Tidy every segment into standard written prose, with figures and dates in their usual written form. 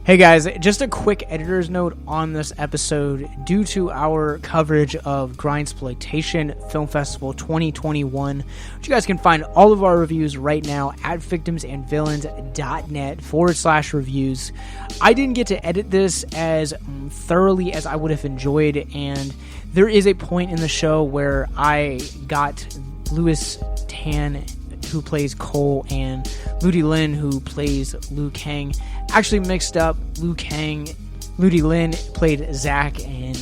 Hey guys, just a quick editor's note on this episode. Due to our coverage of Grindsploitation Film Festival 2021, which you guys can find all of our reviews right now at victimsandvillains.net/reviews. I didn't get to edit this as thoroughly as I would have enjoyed, and there is a point in the show where I got Louis Tan, who plays Cole, and Ludi Lin, who plays Liu Kang, actually mixed up. Ludi Lin played Zack in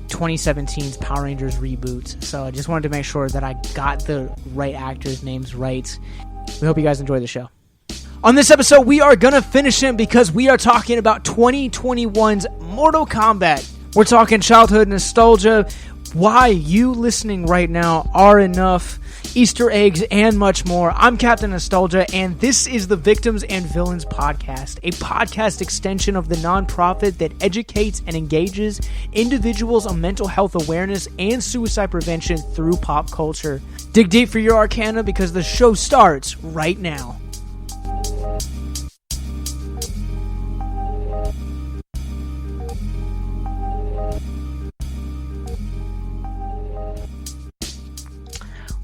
2017's Power Rangers reboot. So I just wanted to make sure that I got the right actors' names right. We hope you guys enjoy the show. On this episode, we are going to finish him because we are talking about 2021's Mortal Kombat. We're talking childhood nostalgia, why you listening right now are enough, Easter eggs, and much more. I'm Captain Nostalgia, and this is the Victims and Villains podcast, a podcast extension of the nonprofit that educates and engages individuals on mental health awareness and suicide prevention through pop culture. Dig deep for your arcana because the show starts right now.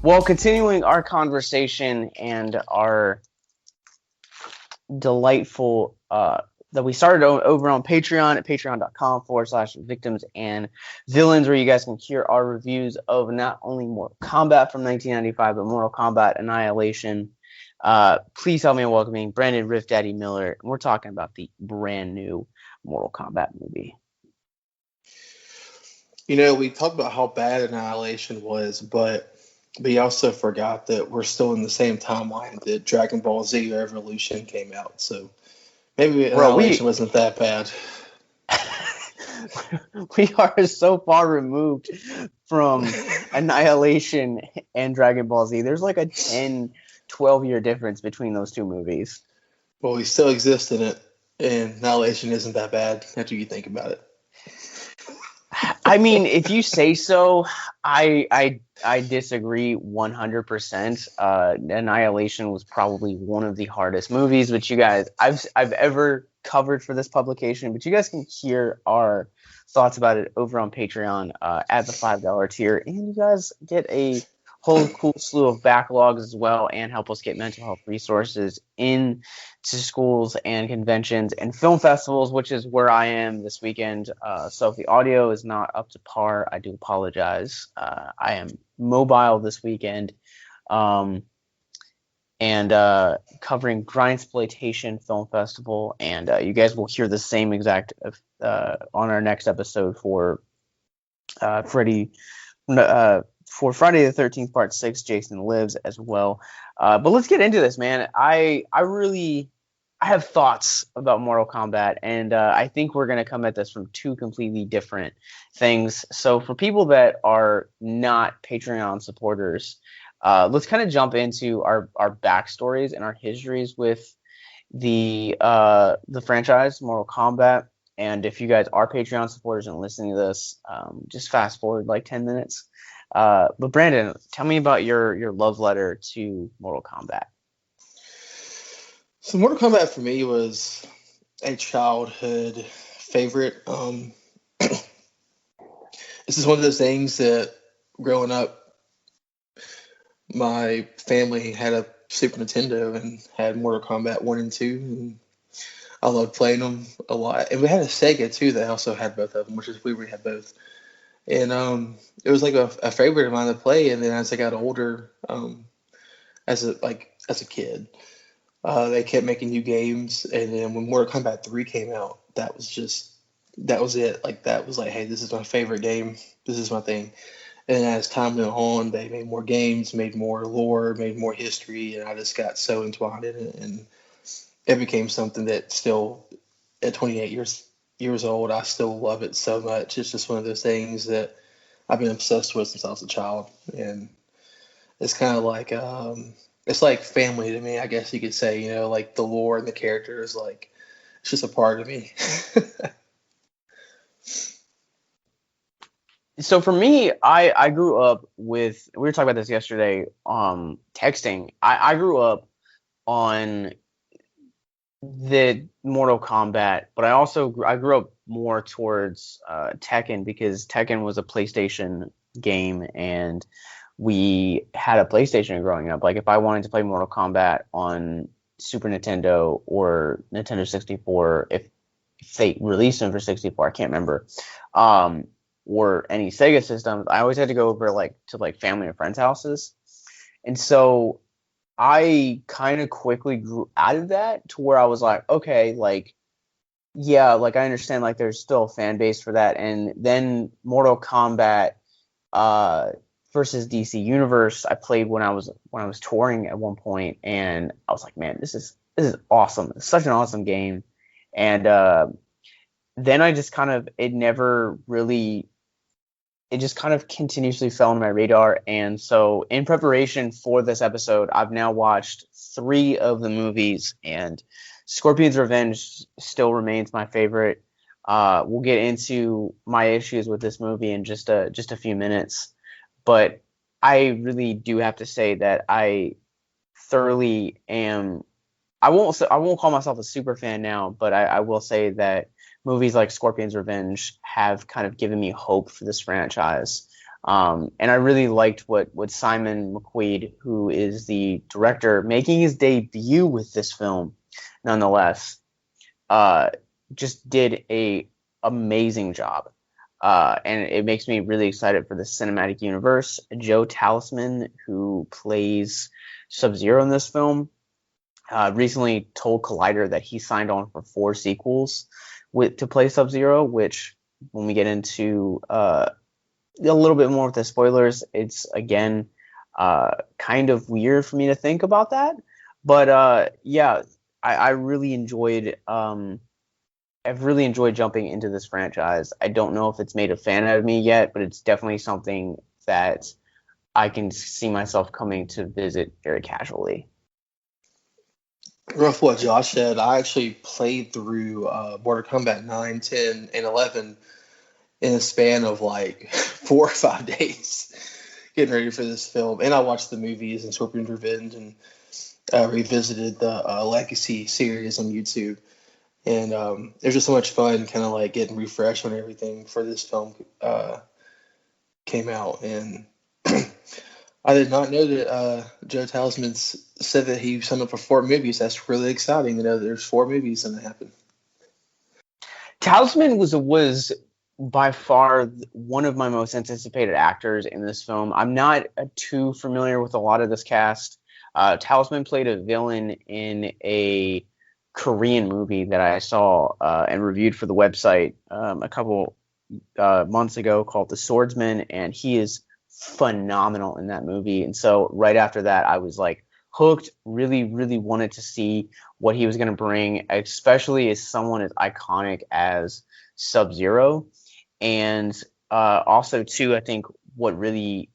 Well, continuing our conversation and our delightful that we started over on Patreon at patreon.com/victims and villains, where you guys can hear our reviews of not only Mortal Kombat from 1995, but Mortal Kombat Annihilation. Please help me in welcoming Brandon Riff Daddy Miller. And we're talking about the brand new Mortal Kombat movie. You know, we talked about how bad Annihilation was, but we also forgot that we're still in the same timeline that Dragon Ball Z Evolution came out. So maybe Annihilation wasn't that bad. We are so far removed from Annihilation and Dragon Ball Z. There's like a 10, 12-year difference between those two movies. Well, we still exist in it, and Annihilation isn't that bad after you think about it. I mean, if you say so, I disagree 100%. Annihilation was probably one of the hardest movies, which you guys I've ever covered for this publication. But you guys can hear our thoughts about it over on Patreon at the $5 tier, and you guys get a whole cool slew of backlogs as well, and help us get mental health resources into schools and conventions and film festivals, which is where I am this weekend. So if the audio is not up to par, I do apologize. I am mobile this weekend and covering Grindsploitation Film Festival, and you guys will hear the same exact on our next episode for Friday the 13th Part 6, Jason Lives as well. But let's get into this, man. I have thoughts about Mortal Kombat, and I think we're going to come at this from two completely different things. So for people that are not Patreon supporters, let's kind of jump into our backstories and our histories with the franchise Mortal Kombat. And if you guys are Patreon supporters and listening to this, just fast forward like 10 minutes. But Brandon, tell me about your love letter to Mortal Kombat. So Mortal Kombat for me was a childhood favorite. This is one of those things that growing up, my family had a Super Nintendo and had Mortal Kombat 1 and 2. And I loved playing them a lot. And we had a Sega too that also had both of them, which is weird we had both. And it was like a favorite of mine to play. And then as I got older, as a kid, they kept making new games. And then when Mortal Kombat 3 came out, that was it. Like, that was like, hey, this is my favorite game. This is my thing. And as time went on, they made more games, made more lore, made more history. And I just got so entwined in it. And it became something that still, at 28 years old, I still love it so much. It's just one of those things that I've been obsessed with since I was a child, and it's kind of like it's like family to me, I guess you could say. You know, like the lore and the characters, like it's just a part of me. So for me, I grew up with, we were talking about this yesterday, texting. I grew up on the Mortal Kombat, but I grew up more towards Tekken because Tekken was a PlayStation game, and we had a PlayStation growing up. Like if I wanted to play Mortal Kombat on Super Nintendo or Nintendo 64, if they released them for 64, I can't remember, or any Sega systems, I always had to go over to family and friends' houses, and so I kind of quickly grew out of that to where I was like, okay, yeah, I understand there's still a fan base for that. And then Mortal Kombat versus DC Universe, I played when I was touring at one point, and I was like, man, this is awesome. It's such an awesome game. And then I just it just kind of continuously fell on my radar. And so in preparation for this episode, I've now watched 3 of the movies, and Scorpion's Revenge still remains my favorite. We'll get into my issues with this movie in just a few minutes, but I really do have to say that I thoroughly am. I won't call myself a super fan now, but I will say that movies like Scorpion's Revenge have kind of given me hope for this franchise. And I really liked what Simon McQuaid, who is the director, making his debut with this film, nonetheless, just did a amazing job. And it makes me really excited for the cinematic universe. Joe Talisman, who plays Sub-Zero in this film, recently told Collider that he signed on for 4 sequels to play Sub-Zero, which when we get into a little bit more with the spoilers, it's again kind of weird for me to think about that. But yeah, I really enjoyed I've really enjoyed jumping into this franchise. I don't know if it's made a fan out of me yet, but it's definitely something that I can see myself coming to visit very casually. Rough what Josh said. I actually played through Mortal Kombat 9, 10, and 11 in a span of 4 or 5 days getting ready for this film. And I watched the movies and Scorpion's Revenge and revisited the Legacy series on YouTube. And it was just so much fun kind of getting refreshed on everything for this film came out. And I did not know that Joe Talisman said that he signed up for 4 movies. That's really exciting to know that there's 4 movies going to happen. Talisman was by far one of my most anticipated actors in this film. I'm not too familiar with a lot of this cast. Talisman played a villain in a Korean movie that I saw and reviewed for the website a couple months ago called The Swordsman, and he is phenomenal in that movie. And so right after that, I was hooked, really, really wanted to see what he was going to bring, especially as someone as iconic as Sub-Zero. And also, too, I think what really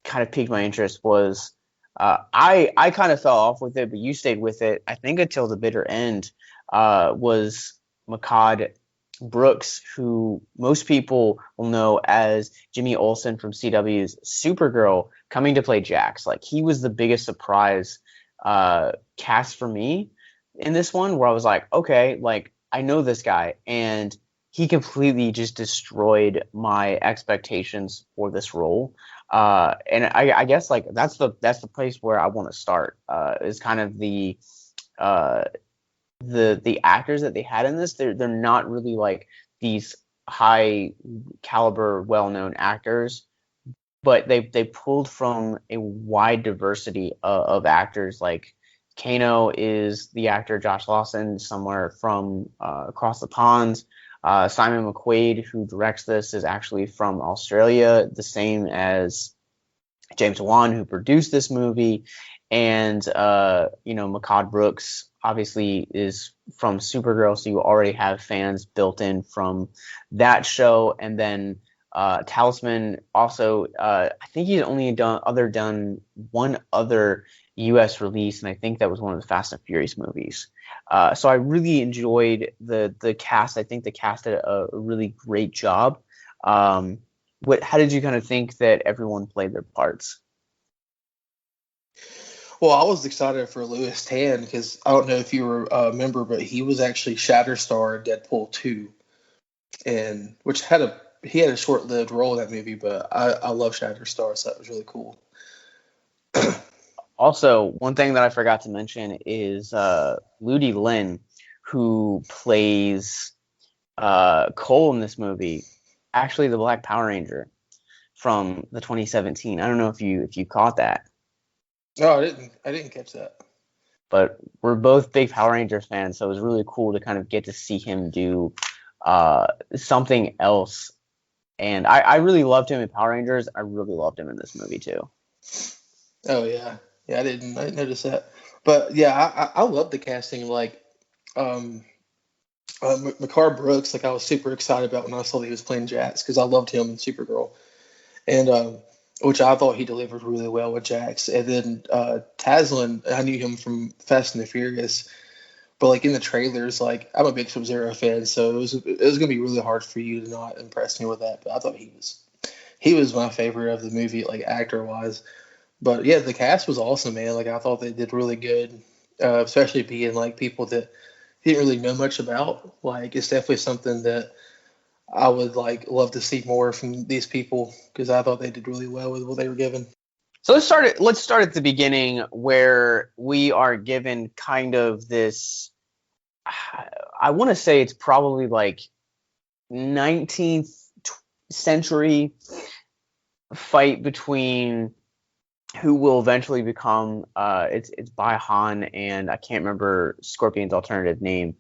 kind of piqued my interest was I kind of fell off with it, but you stayed with it, I think, until the bitter end, was Makad Brooks, who most people will know as Jimmy Olsen from CW's Supergirl, coming to play Jax. He was the biggest surprise cast for me in this one, where I was like, okay, I know this guy, and he completely just destroyed my expectations for this role. And I guess that's the place where I want to start. Is kind of the actors that they had in this. They're not really these high caliber, well-known actors, but they pulled from a wide diversity of actors. Kano is the actor Josh Lawson, somewhere from across the pond. Simon McQuaid, who directs this, is actually from Australia, the same as james-wan, who produced this movie. And Makad Brooks obviously is from Supergirl, so you already have fans built in from that show. And then Talisman also, I think he's only done one other U.S. release, and I think that was one of the Fast and Furious movies. So I really enjoyed the cast. I think the cast did a really great job. How did you kind of think that everyone played their parts? Well, I was excited for Louis Tan because I don't know if you remember, but he was actually Shatterstar in Deadpool 2, and which had a he had a short-lived role in that movie, but I love Shatterstar, so that was really cool. Also, one thing that I forgot to mention is Ludi Lin, who plays Cole in this movie, actually the Black Power Ranger from the 2017. I don't know if you caught that, No, I didn't catch that. but we're both big Power Rangers fans, so it was really cool to kind of get to see him do something else. And I really loved him in Power Rangers. I really loved him in this movie too. Oh yeah, yeah, I didn't notice that, but yeah, I love the casting. Like, um, Makar Brooks, like I was super excited about when I saw that he was playing Jax because I loved him in Supergirl, and which I thought he delivered really well with Jax. And then Taslin, I knew him from Fast and the Furious, but like in the trailers, like I'm a big Sub-Zero fan, so it was gonna be really hard for you to not impress me with that. But I thought he was my favorite of the movie, like actor wise. But yeah, the cast was awesome, man. Like I thought they did really good, especially being like people that didn't really know much about. Like it's definitely something that I would like love to see more from these people because I thought they did really well with what they were given. So let's start at the beginning where we are given kind of this. I want to say it's probably like 19th century fight between who will eventually become it's Bai Han, and I can't remember Scorpion's alternative name.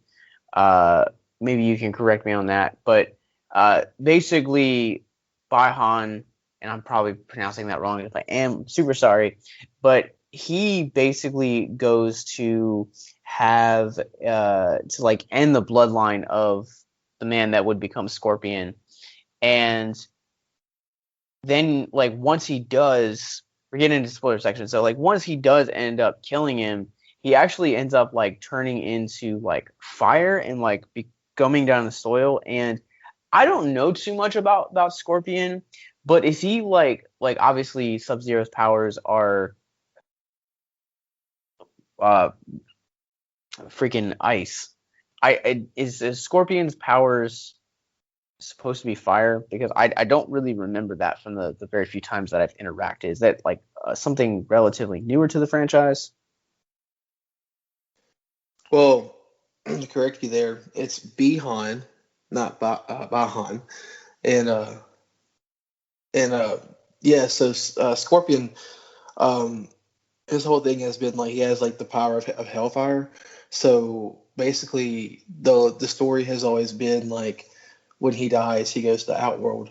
Maybe you can correct me on that, but basically Bai Han, and I'm probably pronouncing that wrong. If I am, super sorry, but he basically goes to have to like end the bloodline of the man that would become Scorpion, and then like once he does, we're getting into spoiler section. So like once he does end up killing him, he actually ends up like turning into like fire and like coming down the soil. And I don't know too much about Scorpion, but is he like obviously Sub-Zero's powers are uh freaking ice. Is Scorpion's powers supposed to be fire? Because I don't really remember that from the very few times that I've interacted. Is that like something relatively newer to the franchise? Well, to correct you there, it's Bihan, not Bahan, and and yeah. So Scorpion, um, his whole thing has been like he has like the power of Hellfire. So basically, the story has always been like when he dies, he goes to the Outworld,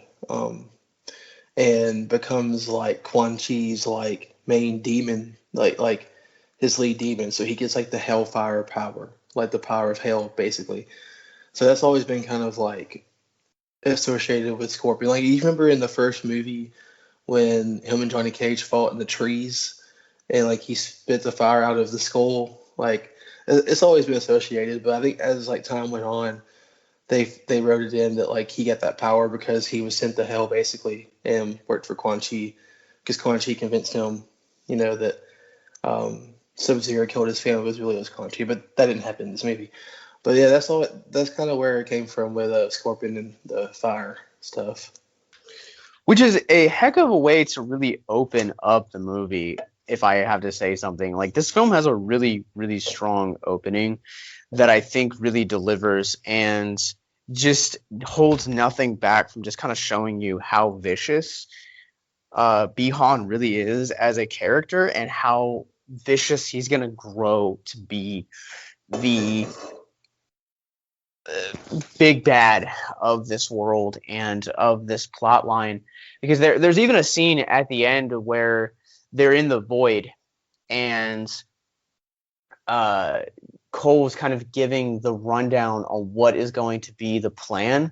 and becomes like Quan Chi's like main demon, like his lead demon. So he gets like the Hellfire power, like the power of hell, basically. So that's always been kind of like associated with Scorpion. Like you remember in the first movie when him and Johnny Cage fought in the trees, and like he spit the fire out of the skull. Like it's always been associated, but I think as like time went on, they wrote it in that like he got that power because he was sent to hell basically and worked for Quan Chi because Quan Chi convinced him, that Sub Zero killed his family was Quan Chi, but that didn't happen in this movie. But yeah, that's all. That's kind of where it came from with Scorpion and the fire stuff. Which is a heck of a way to really open up the movie, if I have to say something. Like, this film has a really, really strong opening that I think really delivers and just holds nothing back from just kind of showing you how vicious Bihan really is as a character and how vicious he's going to grow to be the big bad of this world and of this plot line, because there's even a scene at the end where they're in the void and Cole's kind of giving the rundown on what is going to be the plan,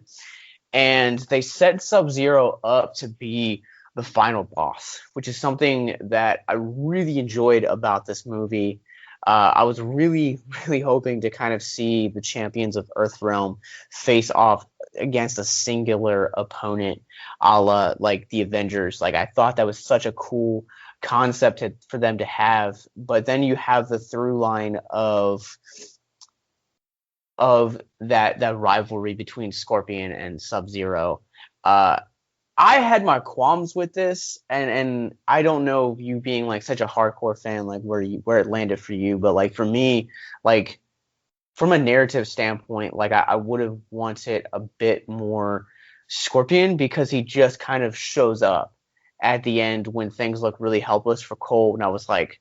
and they set Sub-Zero up to be the final boss, which is something that I really enjoyed about this movie. I was really, really hoping to kind of see the champions of Earthrealm face off against a singular opponent, a la like the Avengers. Like, I thought that was such a cool concept for them to have. But then you have the through line of that rivalry between Scorpion and Sub-Zero. I had my qualms with this, and I don't know, you being like such a hardcore fan, like where it landed for you, but like for me, like from a narrative standpoint, like I would have wanted a bit more Scorpion, because he just kind of shows up at the end when things look really helpless for Cole, and I was like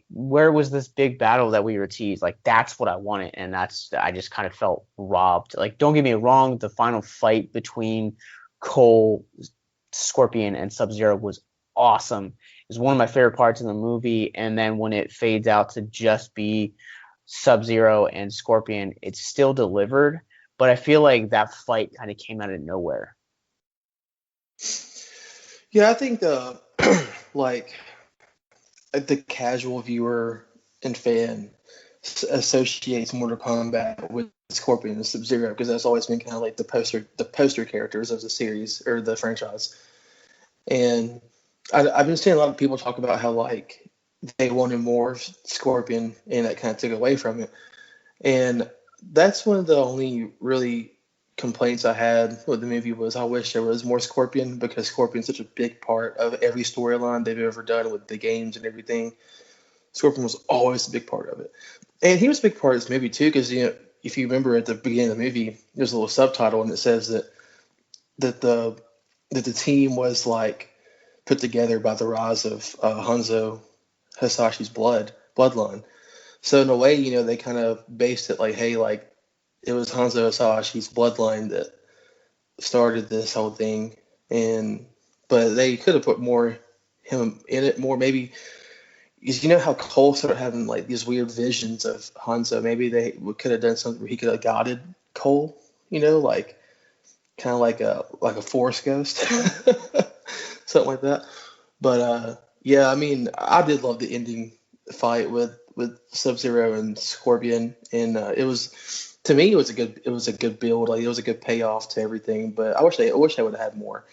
where was this big battle that we were teased? Like that's what I wanted, and I just kind of felt robbed. Like, don't get me wrong, the final fight between Cole, Scorpion, and Sub-Zero was awesome. It was one of my favorite parts of the movie, and then when it fades out to just be Sub-Zero and Scorpion, it's still delivered, but I feel like that fight kind of came out of nowhere. Yeah, I think like the casual viewer and fan associates Mortal Kombat with Scorpion and Sub-Zero, because that's always been kind of like the poster characters of the series or the franchise. And I've been seeing a lot of people talk about how like they wanted more Scorpion, and that kind of took away from it. And that's one of the only really complaints I had with the movie, was I wish there was more Scorpion, because Scorpion's such a big part of every storyline they've ever done with the games and everything. Scorpion was always a big part of it. And he was a big part of this movie too, because if you remember at the beginning of the movie, there's a little subtitle and it says that the team was like put together by the rise of Hanzo Hasashi's bloodline. So in a way, they kind of based it like, hey, like it was Hanzo Hasashi's bloodline that started this whole thing, but they could have put more him in it, more maybe. Is how Cole started having like these weird visions of Hanzo. Maybe they could have done something where he could have guided Cole, like kind of like a force ghost, something like that. But yeah, I mean, I did love the ending fight with Sub-Zero and Scorpion, and it was, to me, it was a good build. Like it was a good payoff to everything. But I wish they would have had more.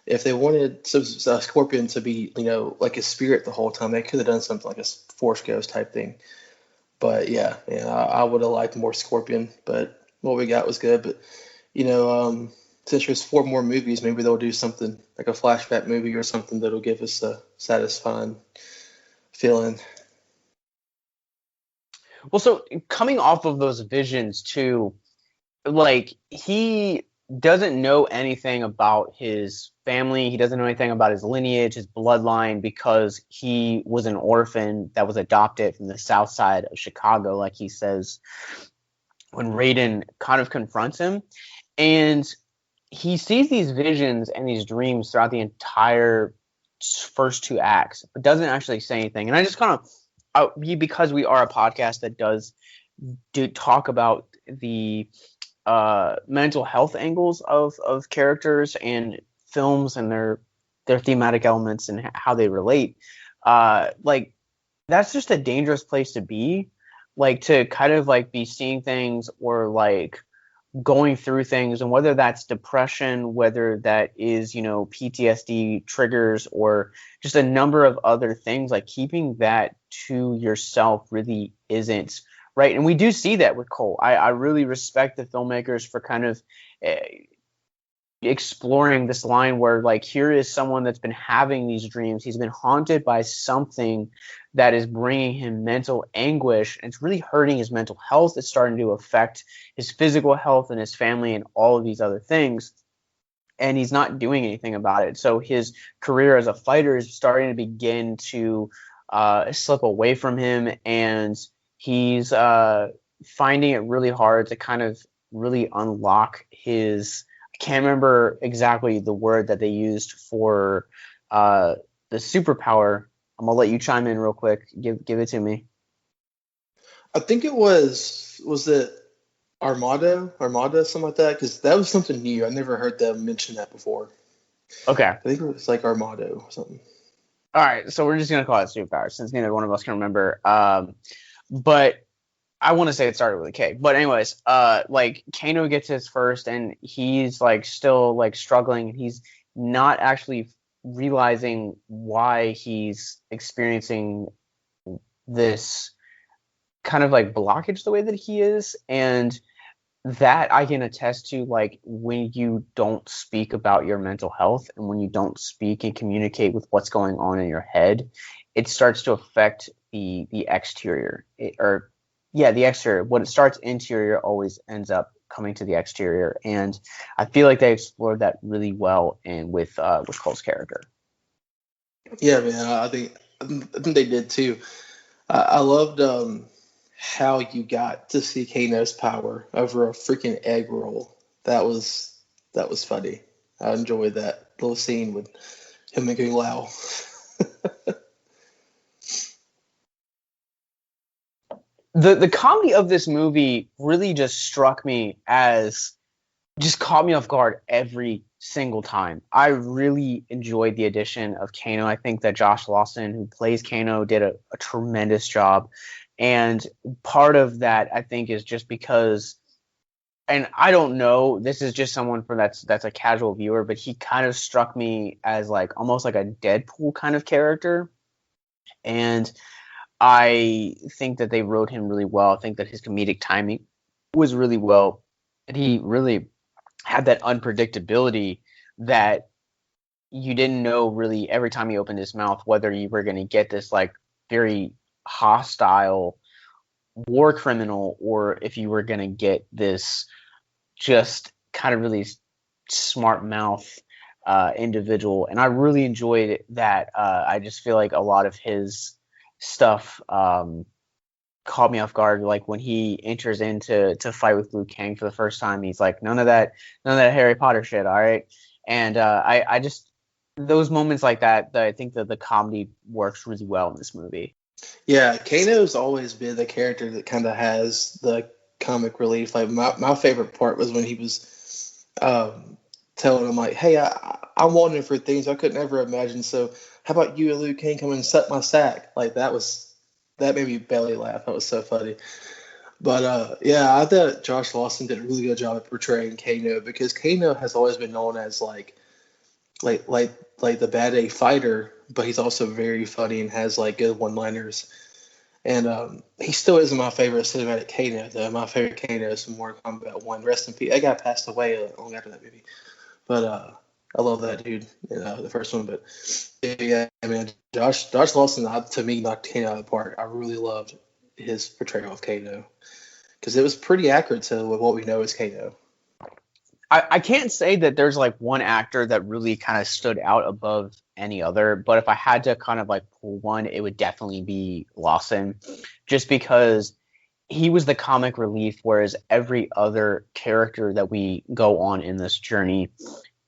If they wanted Scorpion to be, like a spirit the whole time, they could have done something like a Force Ghost type thing. But yeah, I would have liked more Scorpion. But what we got was good. But since there's 4 more movies, maybe they'll do something like a flashback movie or something that'll give us a satisfying feeling. Well, so coming off of those visions too, like he doesn't know anything about his family. He doesn't know anything about his lineage, his bloodline, because he was an orphan that was adopted from the south side of Chicago, like he says when Raiden kind of confronts him. And he sees these visions and these dreams throughout the entire first 2 acts, but doesn't actually say anything. And I just kind of, because we are a podcast that does talk about the mental health angles of characters and films and their thematic elements and how they relate, like that's just a dangerous place to be, like to kind of like be seeing things or like going through things, and whether that's depression, whether that is PTSD triggers, or just a number of other things, like keeping that to yourself really isn't right. And we do see that with Cole. I really respect the filmmakers for kind of exploring this line where, like, here is someone that's been having these dreams. He's been haunted by something that is bringing him mental anguish. And it's really hurting his mental health. It's starting to affect his physical health and his family and all of these other things. And he's not doing anything about it. So his career as a fighter is starting to begin to slip away from him. And he's finding it really hard to kind of really unlock his, I can't remember exactly the word that they used for the superpower. I'm gonna let you chime in real quick. Give it to me. I think it was it Armada, something like that, because that was something new. I never heard them mention that before. Okay. I think it was like Armado or something. All right, so we're just gonna call it superpower since neither one of us can remember. But I want to say it started with a K. But anyways, like Kano gets his first, and he's like still like struggling, and he's not actually realizing why he's experiencing this kind of like blockage the way that he is, and that I can attest to, like, when you don't speak about your mental health and when you don't speak and communicate with what's going on in your head, it starts to affect the exterior. The exterior. What it starts interior always ends up coming to the exterior, and I feel like they explored that really well and with Cole's character. Yeah, man, I think they did too. I loved how you got to see Kano's power over a freaking egg roll. That was funny. I enjoyed that little scene with him making Lao. The comedy of this movie really just struck me as just caught me off guard every single time. I really enjoyed the addition of Kano. I think that Josh Lawson, who plays Kano, did a tremendous job. And part of that, I think, is just because, and I don't know, this is just someone that's a casual viewer, but he kind of struck me as like almost like a Deadpool kind of character. And I think that they wrote him really well. I think that his comedic timing was really well. And he really had that unpredictability that you didn't know really every time he opened his mouth whether you were going to get this like very hostile war criminal or if you were going to get this just kind of really smart mouth individual. And I really enjoyed that. I just feel like a lot of his stuff caught me off guard. Like when he enters into fight with Liu Kang for the first time, he's like, none of that Harry Potter shit, all right? And I just, those moments like that, I think that the comedy works really well in this movie. Yeah, Kano's always been the character that kind of has the comic relief. Like my favorite part was when he was telling him like, "Hey, I'm wanting for things I could never imagine. So how about you and Liu Kang come and suck my sack?" Like that made me belly laugh. That was so funny. But yeah, I thought Josh Lawson did a really good job at portraying Kano because Kano has always been known as like the bad A fighter, but he's also very funny and has like good one-liners. And he still isn't my favorite cinematic Kano though. My favorite Kano is from Mortal Kombat 1. Rest in peace. That guy passed away long after that movie. But I love that dude, the first one. But yeah, man, Josh Lawson to me knocked Kano out of the park. I really loved his portrayal of Kano because it was pretty accurate to what we know as Kano. I can't say that there's like one actor that really kind of stood out above any other, but if I had to kind of like pull one, it would definitely be Lawson, just because he was the comic relief, whereas every other character that we go on in this journey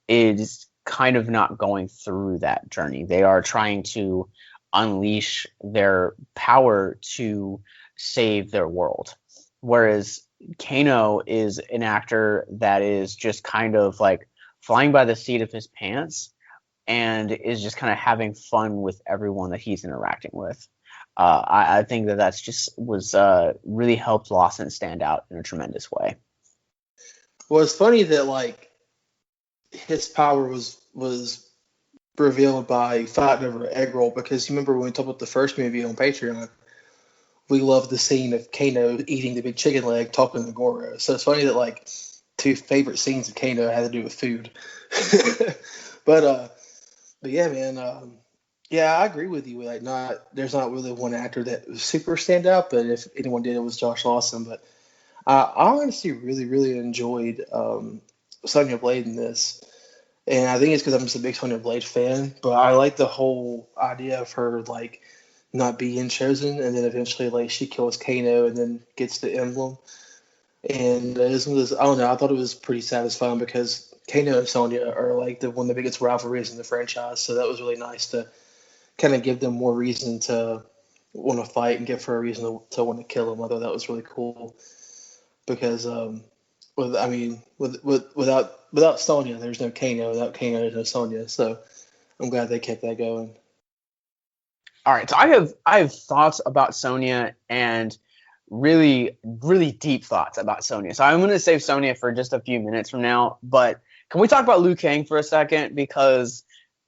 is kind of not going through that journey. They are trying to unleash their power to save their world, whereas Kano is an actor that is just kind of like flying by the seat of his pants and is just kind of having fun with everyone that he's interacting with. I think that's just was really helped Lawson stand out in a tremendous way. Well, it's funny that like his power was revealed by fighting over an egg roll because you remember when we talked about the first movie on Patreon, we loved the scene of Kano eating the big chicken leg talking to Goro. So it's funny that like two favorite scenes of Kano had to do with food. But yeah, man. Yeah, I agree with you. Like, there's not really one actor that was super stand out, but if anyone did, it was Josh Lawson. But I honestly really, really enjoyed Sonya Blade in this. And I think it's because I'm just a big Sonya Blade fan. But I like the whole idea of her, like, not being chosen. And then eventually, like, she kills Kano and then gets the emblem. And I don't know, I thought it was pretty satisfying because Kano and Sonya are, like, one of the biggest rivalries in the franchise. So that was really nice to kind of give them more reason to want to fight and give her a reason to want to kill him. I thought that was really cool because without Sonya, there's no Kano. Without Kano, there's no Sonya. So I'm glad they kept that going. All right, so I have thoughts about Sonya and really, really deep thoughts about Sonya. So I'm going to save Sonya for just a few minutes from now. But can we talk about Liu Kang for a second? Because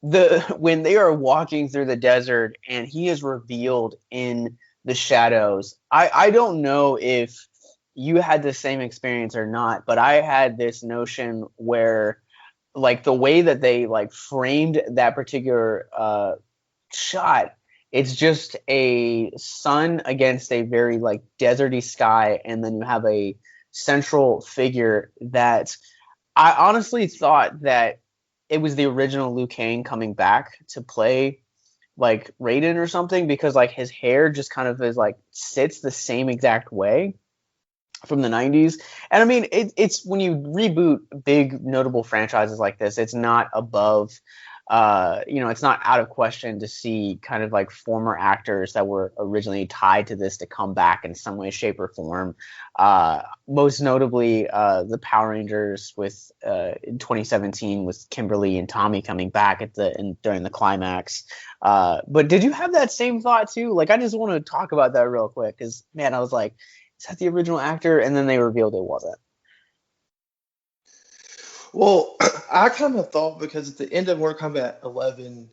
when they are walking through the desert and he is revealed in the shadows, I don't know if you had the same experience or not, but I had this notion where like the way that they like framed that particular shot, it's just a sun against a very like deserty sky, and then you have a central figure that I honestly thought that it was the original Liu Kang coming back to play like Raiden or something, because like his hair just kind of is like sits the same exact way from the 90s. And I mean, it's when you reboot big notable franchises like this, it's not above it's not out of question to see kind of like former actors that were originally tied to this to come back in some way, shape, or form. Most notably, the Power Rangers with in 2017 with Kimberly and Tommy coming back during the climax. But did you have that same thought too? Like, I just want to talk about that real quick because man, I was like, is that the original actor? And then they revealed it wasn't. Well, I kind of thought because at the end of Mortal Kombat 11,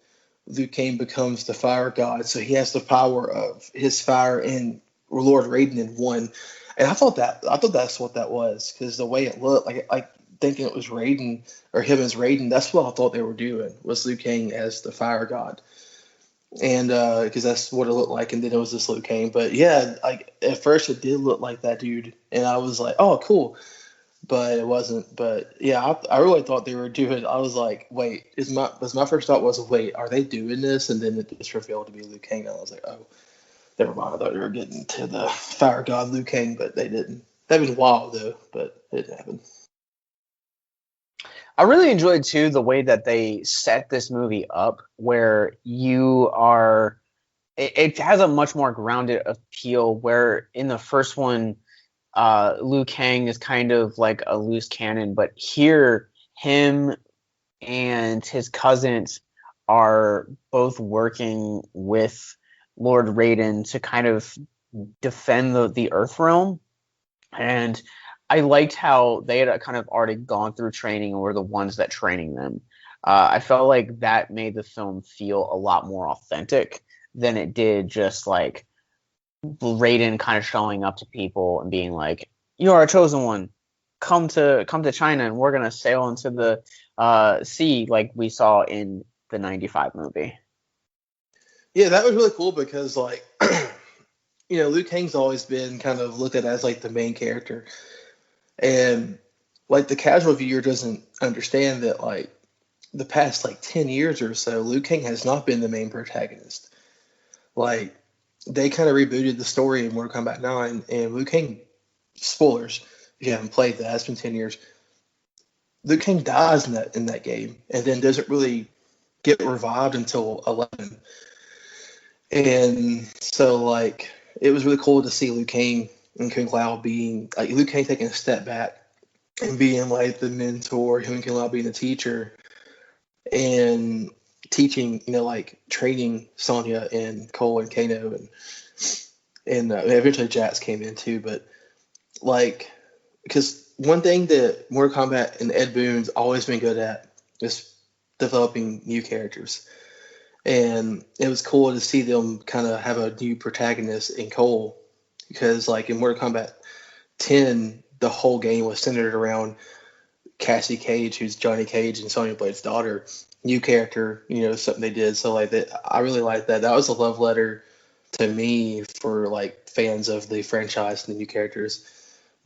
Liu Kang becomes the fire god, so he has the power of his fire and Lord Raiden in one. And I thought that's what that was because the way it looked, like thinking it was Raiden or him as Raiden, that's what I thought they were doing was Liu Kang as the fire god, and because that's what it looked like, and then it was this Liu Kang. But yeah, like at first it did look like that dude, and I was like, oh, cool. But it wasn't. But yeah, I really thought they were doing. I was like, wait, my first thought was, wait, are they doing this? And then it just revealed to be Liu Kang. And I was like, oh, never mind. I thought they were getting to the fire god Liu Kang, but they didn't. That was wild though, but it didn't happen. I really enjoyed too the way that they set this movie up, where you are. It has a much more grounded appeal. Where in the first one, Liu Kang is kind of like a loose cannon, but here him and his cousins are both working with Lord Raiden to kind of defend the Earth realm. And I liked how they had kind of already gone through training and were the ones that training them. I felt like that made the film feel a lot more authentic than it did just like Raiden kind of showing up to people and being like, "You are a chosen one. Come to China, and we're gonna sail into the sea like we saw in the '95 movie." Yeah, that was really cool because like Liu Kang's always been kind of looked at as like the main character, and like the casual viewer doesn't understand that like the past like 10 years or so, Liu Kang has not been the main protagonist. Like they kind of rebooted the story in Mortal Kombat 9, and Liu Kang, spoilers, if you haven't played that, it's been 10 years. Liu Kang dies in that game, and then doesn't really get revived until 11. And so, like, it was really cool to see Liu Kang and Kung Lao being, like, Liu Kang taking a step back and being, like, the mentor, him and Kung Lao being the teacher, and teaching, like training Sonya and Cole and Kano, and eventually Jax came in too. But like, because one thing that Mortal Kombat and Ed Boon's always been good at is developing new characters, and it was cool to see them kind of have a new protagonist in Cole, because like in Mortal Kombat 10, the whole game was centered around Cassie Cage, who's Johnny Cage and Sonya Blade's daughter. New character, something they did. So like that, I really liked that. That was a love letter to me for like fans of the franchise and the new characters.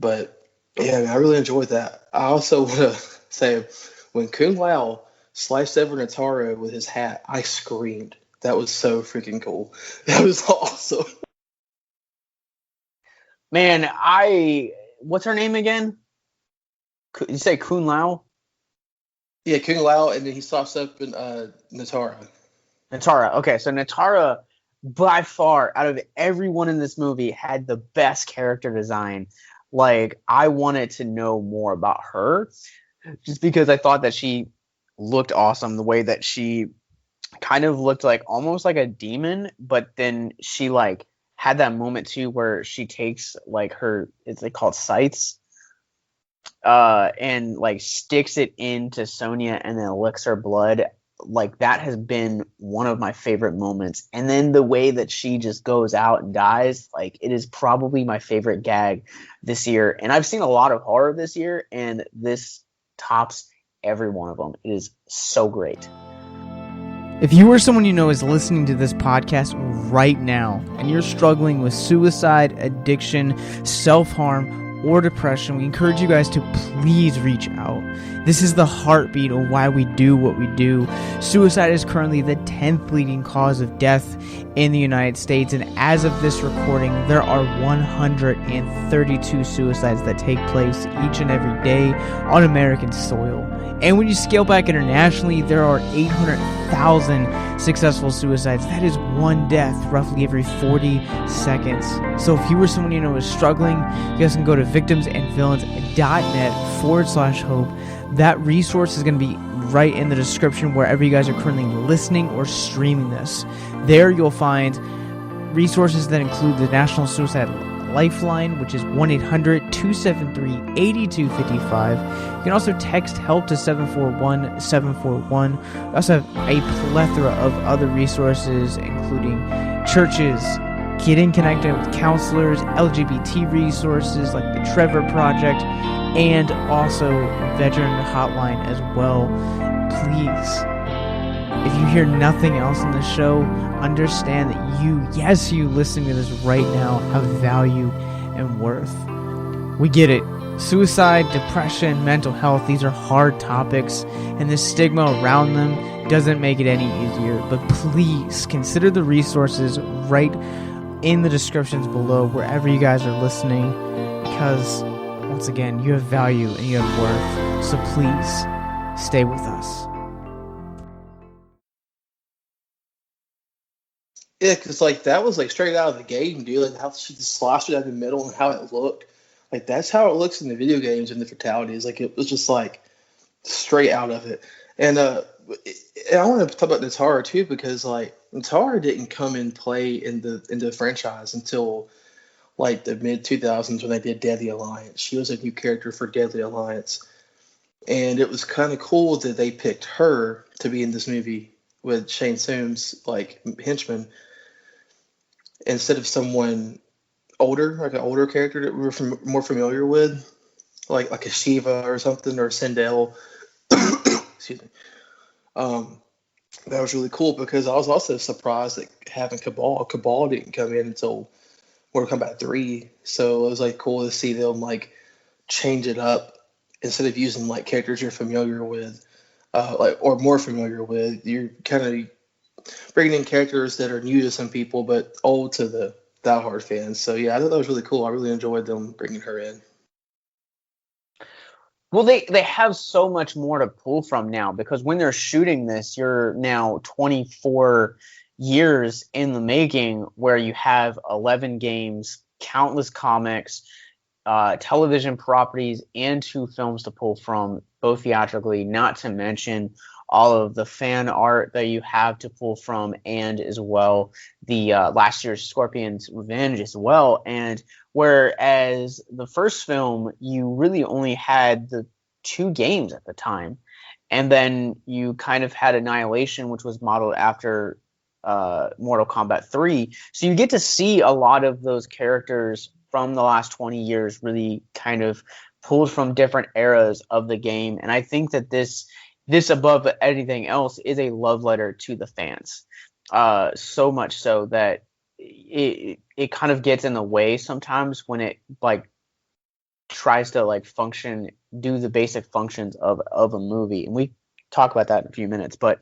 But yeah, man, I really enjoyed that. I also want to say when Kung Lao sliced over Natara with his hat, I screamed. That was so freaking cool. That was awesome. Man, what's her name again? You say Kung Lao? Yeah, Kung Lao, and then he sliced up in Natara. Natara. Okay, so Natara, by far, out of everyone in this movie, had the best character design. Like, I wanted to know more about her, just because I thought that she looked awesome. The way that she kind of looked like almost like a demon, but then she like had that moment too where she takes like her, it's like called sights, and like sticks it into Sonya and then licks her blood. like that has been one of my favorite moments. And then the way that she just goes out and dies, like it is probably my favorite gag this year. And I've seen a lot of horror this year, and this tops every one of them. It is so great. If you or someone you know is listening to this podcast right now and you're struggling with suicide, addiction, self-harm, or depression, we encourage you guys to please reach out. This is the heartbeat of why we do what we do. Suicide is currently the 10th leading cause of death in the United States, and as of this recording, there are 132 suicides that take place each and every day on American soil. And when you scale back internationally, there are 800,000 successful suicides. That is one death roughly every 40 seconds. So if you or someone you know is struggling, you guys can go to victimsandvillains.net/hope. That resource is going to be right in the description wherever you guys are currently listening or streaming this. There you'll find resources that include the National Suicide Lifeline, which is 1-800-273-8255. You can also text HELP to 741-741. We also have a plethora of other resources, including churches, getting connected with counselors, LGBT resources like the Trevor Project, and also veteran hotline as well. Please, if you hear nothing else in the show, understand that you listening to this right now, have value and worth. We get it. Suicide, depression, mental health, these are hard topics, and the stigma around them doesn't make it any easier. But please consider the resources right in the descriptions below wherever you guys are listening, because once again, you have value and you have worth. So please stay with us. Yeah, because like that was like straight out of the game, dude. Like how she just slashed it out the middle and how it looked. Like that's how it looks in the video games and the fatalities. Like it was just like straight out of it. And I want to talk about Natara too, because like Natara didn't come in play in the franchise until like the mid 2000s when they did Deadly Alliance. She was a new character for Deadly Alliance, and it was kind of cool that they picked her to be in this movie with Shane Soom's like henchman instead of someone older, like an older character that we were more familiar with, like a Shiva or something, or Sindel. Excuse me. That was really cool because I was also surprised that having Cabal didn't come in until Mortal Kombat 3. So it was like cool to see them like change it up instead of using like characters you're familiar with, or more familiar with. You're kind of bringing in characters that are new to some people but old to the diehard fans. So yeah, I thought that was really cool. I really enjoyed them bringing her in. Well, they have so much more to pull from now, because when they're shooting this, you're now 24 years in the making, where you have 11 games, countless comics, television properties, and 2 films to pull from, both theatrically, not to mention all of the fan art that you have to pull from, and as well the last year's Scorpion's Revenge as well. And whereas the first film, you really only had the 2 games at the time, and then you kind of had Annihilation, which was modeled after Mortal Kombat 3. So you get to see a lot of those characters from the last 20 years really kind of pulled from different eras of the game. And I think that this above anything else is a love letter to the fans. So much so that it kind of gets in the way sometimes when it like tries to like do the basic functions of a movie. And we talk about that in a few minutes, but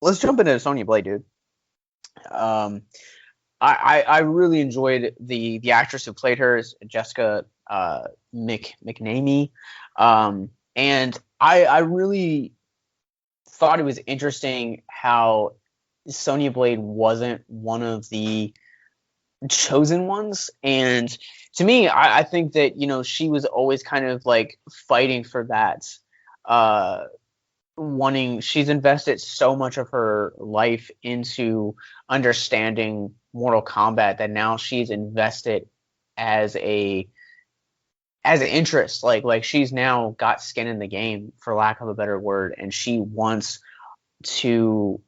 let's jump into Sonya Blade, dude. I really enjoyed the actress who played her, is Jessica McNamee. And I really thought it was interesting how Sonya Blade wasn't one of the chosen ones. And to me, I think that, she was always kind of like fighting for that. She's invested so much of her life into understanding Mortal Kombat that now she's invested as an interest. Like she's now got skin in the game, for lack of a better word, and she wants to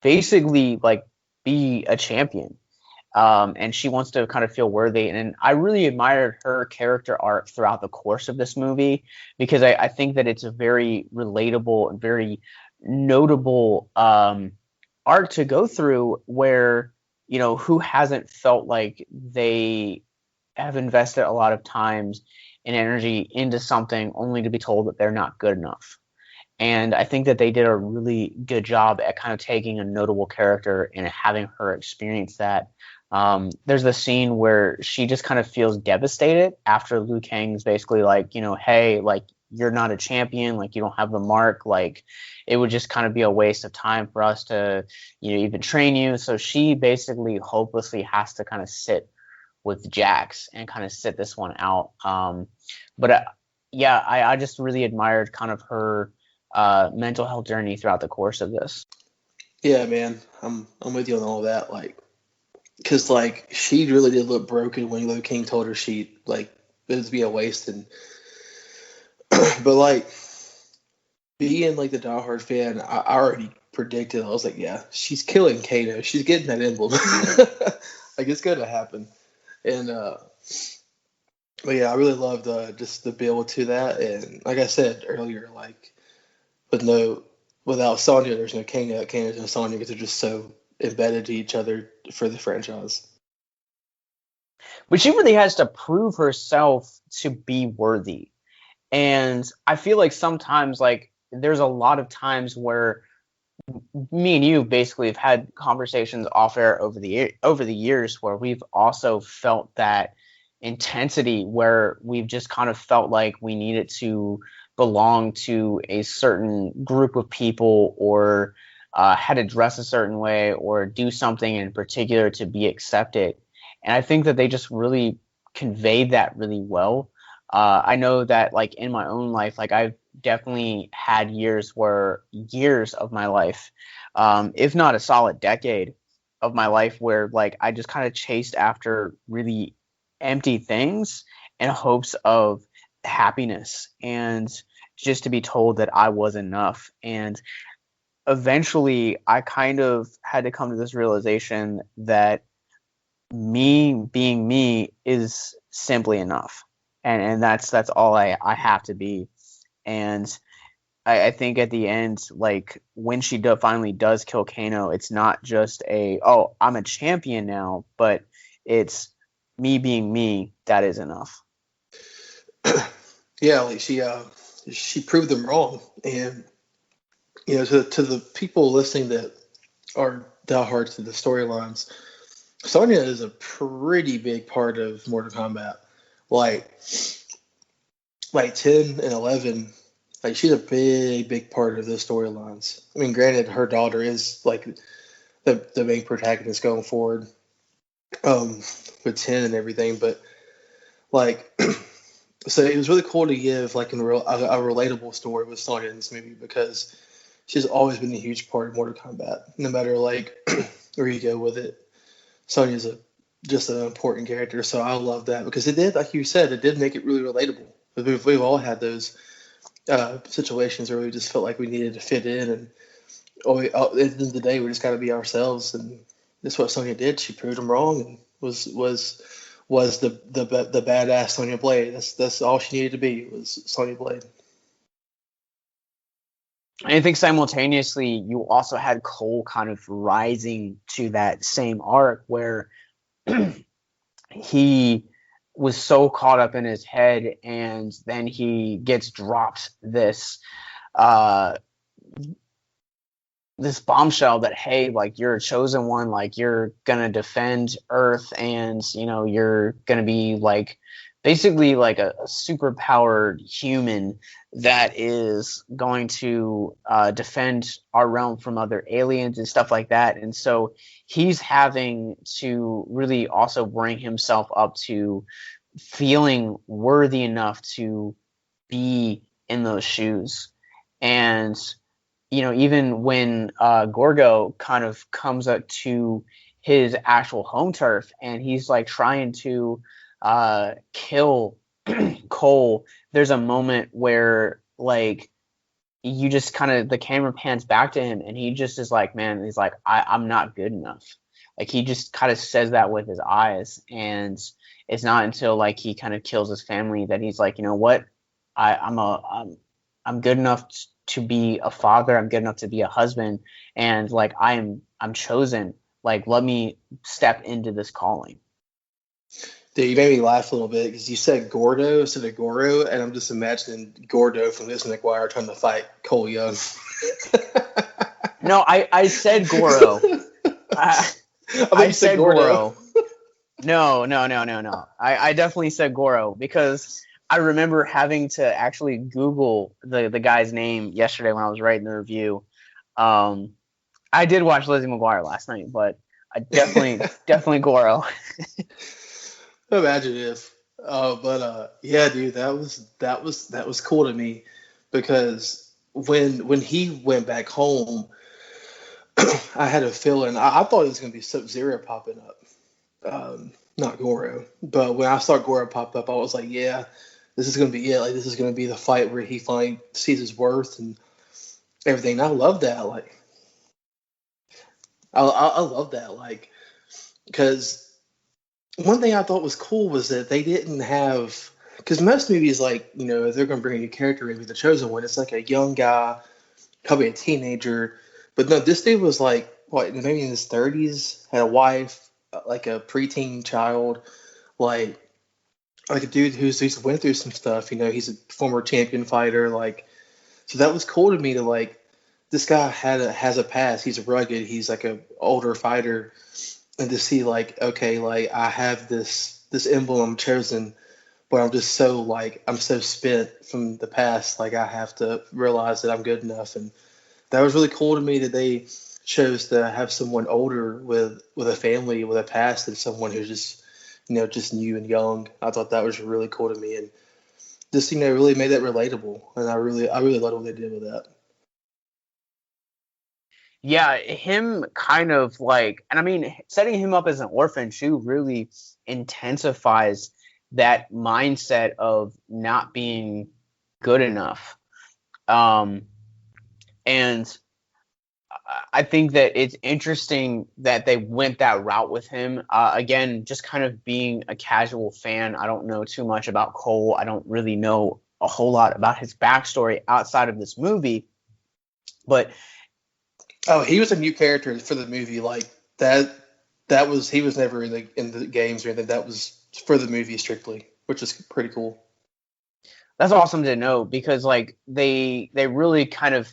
basically like be a champion. And she wants to kind of feel worthy. And I really admired her character arc throughout the course of this movie, because I think that it's a very relatable and very notable arc to go through, where, you know, who hasn't felt like they have invested a lot of times and energy into something only to be told that they're not good enough. And I think that they did a really good job at kind of taking a notable character and having her experience that. There's the scene where she just kind of feels devastated after Liu Kang's basically like, you know, hey, like, you're not a champion, like, you don't have the mark, like, it would just kind of be a waste of time for us to, you know, even train you. So she basically hopelessly has to kind of sit with Jax and kind of sit this one out. But yeah, I just really admired kind of her mental health journey throughout the course of this. Yeah, man, I'm with you on all that. Like, because like she really did look broken when Liu King told her she like it would be a waste, and but like being like the diehard fan, I already predicted. I was like, yeah, she's killing Kano. She's getting that emblem. Like, it's gonna happen. And but yeah, I really loved just the build to that. And like I said earlier, like without Sonya, there's no Kano. Kano's no Sonya, because they're just so embedded to each other for the franchise. But she really has to prove herself to be worthy. And I feel like sometimes, like, there's a lot of times where me and you basically have had conversations off air over the years where we've also felt that intensity, where we've just kind of felt like we needed to belong to a certain group of people, or had to dress a certain way or do something in particular to be accepted. And I think that they just really conveyed that really well. I know that, like, in my own life, like, I've definitely had years of my life, if not a solid decade of my life, where like I just kind of chased after really empty things in hopes of happiness, and just to be told that I was enough. And eventually I kind of had to come to this realization that me being me is simply enough. And that's all I have to be. And I think at the end, like, when she finally does kill Kano, it's not just oh, I'm a champion now, but it's me being me. That is enough. Yeah, like she proved them wrong. And you know, to the people listening that are diehards to the storylines, Sonya is a pretty big part of Mortal Kombat. Like 10 and 11, like, she's a big part of the storylines. I mean, granted, her daughter is like the main protagonist going forward, with 10 and everything, but like, so it was really cool to give like a relatable story with Sonya in this movie, because she's always been a huge part of Mortal Kombat. No matter like where you go with it, Sonya's just an important character. So I love that, because it did, like you said, it did make it really relatable. We've all had those situations where we just felt like we needed to fit in, and at the end of the day, we just got to be ourselves. And that's what Sonya did. She proved them wrong, and was the badass Sonya Blade. That's all she needed to be, was Sonya Blade. I think simultaneously you also had Cole kind of rising to that same arc, where he was so caught up in his head, and then he gets dropped this this bombshell that, hey, like, you're a chosen one, like, you're gonna defend Earth, and, you know, you're gonna be like basically like a super powered human that is going to defend our realm from other aliens and stuff like that. And so he's having to really also bring himself up to feeling worthy enough to be in those shoes. And, you know, even when Gorgo kind of comes up to his actual home turf, and he's like trying to kill Cole, there's a moment where, like, you just kind of, the camera pans back to him, and he just is like, man, he's like, I'm not good enough. Like, he just kind of says that with his eyes, and it's not until like he kind of kills his family that he's like, you know what, I'm good enough to be a father. I'm good enough to be a husband, and like I'm chosen. Like, let me step into this calling. Dude, you made me laugh a little bit because you said Gordo instead of Goro, and I'm just imagining Gordo from Lizzie McGuire trying to fight Cole Young. No, I said Goro. I said Goro. No. I definitely said Goro because I remember having to actually Google the guy's name yesterday when I was writing the review. I did watch Lizzie McGuire last night, but I definitely Goro. Imagine if. Yeah, dude, that was cool to me because when he went back home, I had a feeling I thought it was gonna be Sub-Zero popping up, not Goro. But when I saw Goro pop up, I was like, yeah, this is gonna be it. Like, this is gonna be the fight where he finally sees his worth and everything. And I love that. Like, I love that. Like, because one thing I thought was cool was that they didn't have, because most movies, like, if they're going to bring a new character, maybe the chosen one, it's like a young guy, probably a teenager. But no, this dude was like, what, maybe in his 30s, had a wife, like a preteen child, like a dude who's went through some stuff. He's a former champion fighter. Like, so that was cool to me to, like, this guy has a past. He's rugged. He's like a older fighter. And to see, like, okay, like, I have this emblem chosen, but I'm so spent from the past, like, I have to realize that I'm good enough. And that was really cool to me that they chose to have someone older with a family, with a past, than someone who's just new and young. I thought that was really cool to me, and just, really made that relatable. And I really loved what they did with that. Yeah, him kind of like, and I mean, setting him up as an orphan too really intensifies that mindset of not being good enough. Um, and I think that it's interesting that they went that route with him. Again, just kind of being a casual fan, I don't know too much about Cole. I don't really know a whole lot about his backstory outside of this movie, but Oh, he was a new character for the movie. Like, that. He was never in the games or anything. That was for the movie strictly, which is pretty cool. that's awesome to know because like they really kind of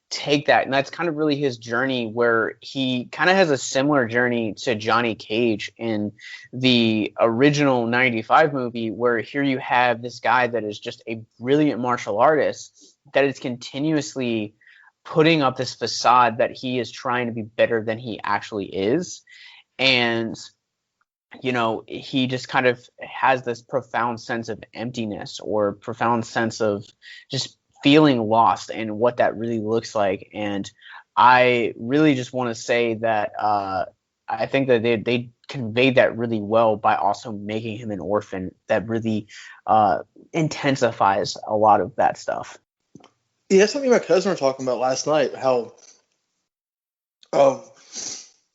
take that, and that's kind of really his journey, where he kind of has a similar journey to Johnny Cage in the original 95 movie, where here you have this guy that is just a brilliant martial artist that is continuously putting up this facade that he is trying to be better than he actually is. And, he just kind of has this profound sense of emptiness, or profound sense of just feeling lost, and what that really looks like. And I really just want to say that I think that they conveyed that really well by also making him an orphan. That really intensifies a lot of that stuff. Yeah, that's something my cousin were talking about last night. Um,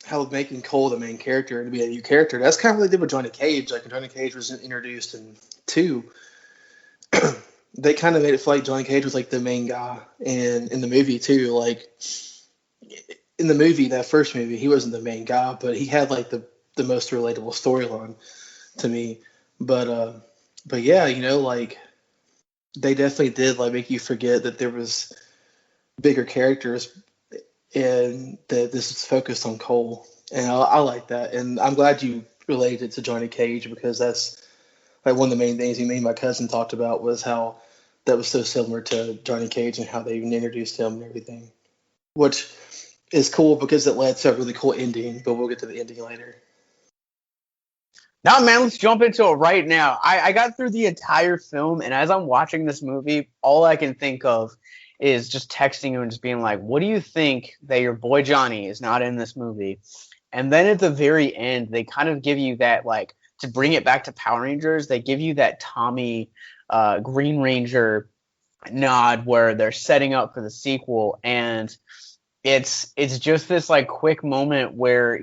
how making Cole the main character and to be a new character. That's kind of what they did with Johnny Cage. Like, when Johnny Cage was introduced in 2, they kind of made it feel like Johnny Cage was like the main guy. And in the movie too, like, in the movie, that first movie, he wasn't the main guy, but he had like the most relatable storyline to me. But yeah, like, they definitely did, like, make you forget that there was bigger characters and that this is focused on Cole. And I like that. And I'm glad you related it to Johnny Cage, because that's like one of the main things me and my cousin talked about, was how that was so similar to Johnny Cage and how they even introduced him and everything, which is cool because it led to a really cool ending, but we'll get to the ending later. Now, man, let's jump into it right now. I got through the entire film, and as I'm watching this movie, all I can think of is just texting you and just being like, what do you think that your boy Johnny is not in this movie? And then at the very end, they kind of give you that, like, to bring it back to Power Rangers, they give you that Tommy Green Ranger nod where they're setting up for the sequel, and it's just this like quick moment where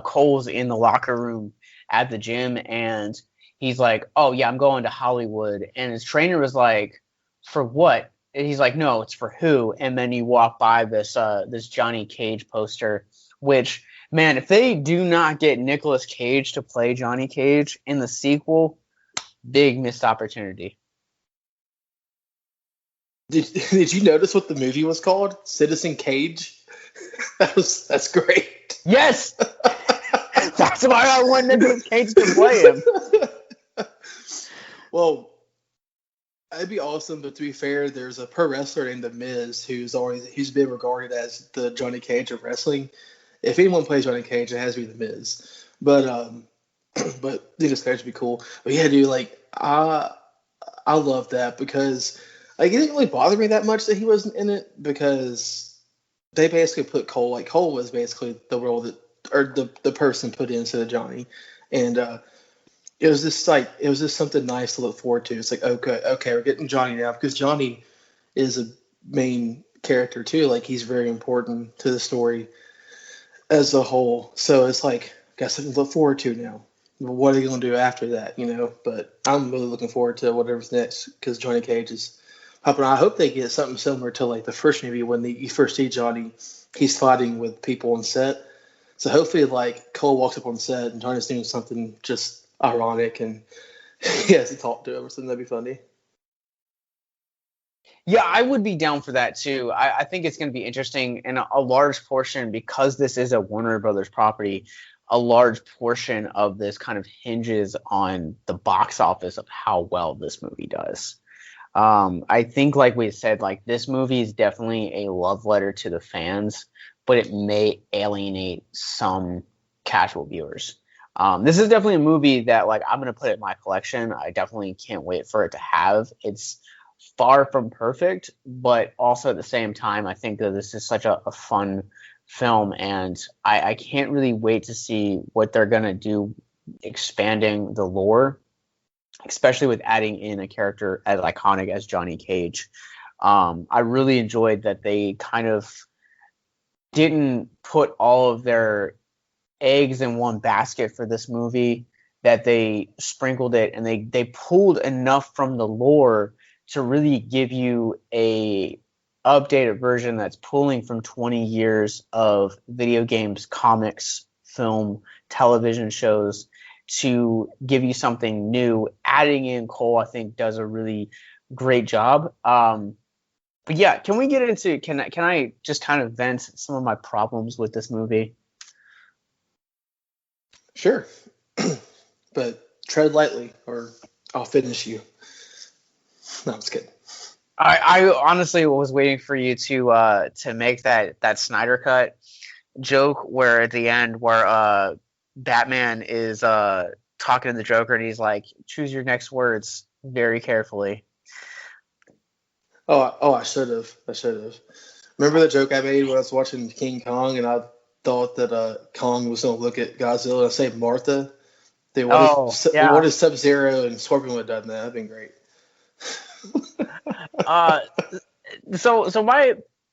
Cole's in the locker room at the gym, and he's like, "Oh yeah, I'm going to Hollywood," and his trainer was like, "For what?" And he's like, "No, it's for who?" And then you walk by this Johnny Cage poster, which, man, if they do not get Nicolas Cage to play Johnny Cage in the sequel, big missed opportunity. Did you notice what the movie was called? Citizen Cage. That's great. Yes, that's why I want Nicolas Cage to play him. Well, it'd be awesome, but to be fair, there's a pro wrestler named The Miz who's been regarded as the Johnny Cage of wrestling. If anyone plays Johnny Cage, it has to be The Miz. But but Nicolas Cage would be cool. But yeah, dude, like I love that because like it didn't really bother me that much that he wasn't in it because they basically put Cole, like Cole was basically the role that, or the person put into Johnny, and it was just something nice to look forward to. It's like okay, we're getting Johnny now because Johnny is a main character too. Like he's very important to the story as a whole. So it's like got something to look forward to now. What are you going to do after that? You know, but I'm really looking forward to whatever's next because Johnny Cage is popping. I hope they get something similar to like the first movie when you first see Johnny, he's fighting with people on set. So hopefully, like Cole walks up on set and Johnny's doing something just ironic and he has to talk to him or something. That'd be funny. Yeah, I would be down for that too. I think it's going to be interesting, and a large portion, because this is a Warner Brothers property, a large portion of this kind of hinges on the box office of how well this movie does. I think, like we said, like this movie is definitely a love letter to the fans, but it may alienate some casual viewers. This is definitely a movie that, like, I'm gonna put it in my collection. I definitely can't wait for it to have. It's far from perfect, but also at the same time, I think that this is such a fun film, and I can't really wait to see what they're gonna do expanding the lore, especially with adding in a character as iconic as Johnny Cage. I really enjoyed that they kind of didn't put all of their eggs in one basket for this movie, that they sprinkled it and they pulled enough from the lore to really give you a updated version that's pulling from 20 years of video games, comics, film, television shows to give you something new. Adding in Cole, I think, does a really great job. But yeah, can we get into, can I just kind of vent some of my problems with this movie? Sure, but tread lightly, or I'll finish you. No, I'm just kidding. I honestly was waiting for you to make that Snyder Cut joke where at the end where Batman is talking to the Joker and he's like, choose your next words very carefully. Oh, I should have. Remember the joke I made when I was watching King Kong and I thought that Kong was going to look at Godzilla and say Martha? What if Sub-Zero and Scorpion would have done that? That'd been great. So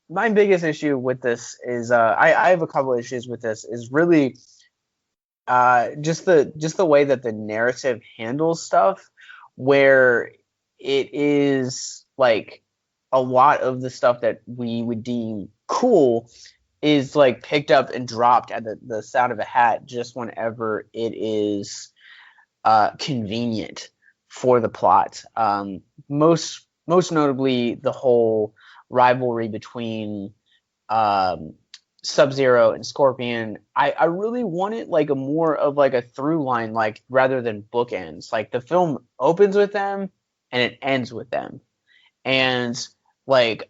my biggest issue with this is I have a couple of issues with this, is really just the way that the narrative handles stuff, where it is like a lot of the stuff that we would deem cool is like picked up and dropped at the sound of a hat just whenever it is convenient for the plot. Most notably, the whole rivalry between Sub-Zero and Scorpion. I really wanted like a more of like a through line, like rather than bookends. Like the film opens with them and it ends with them, and like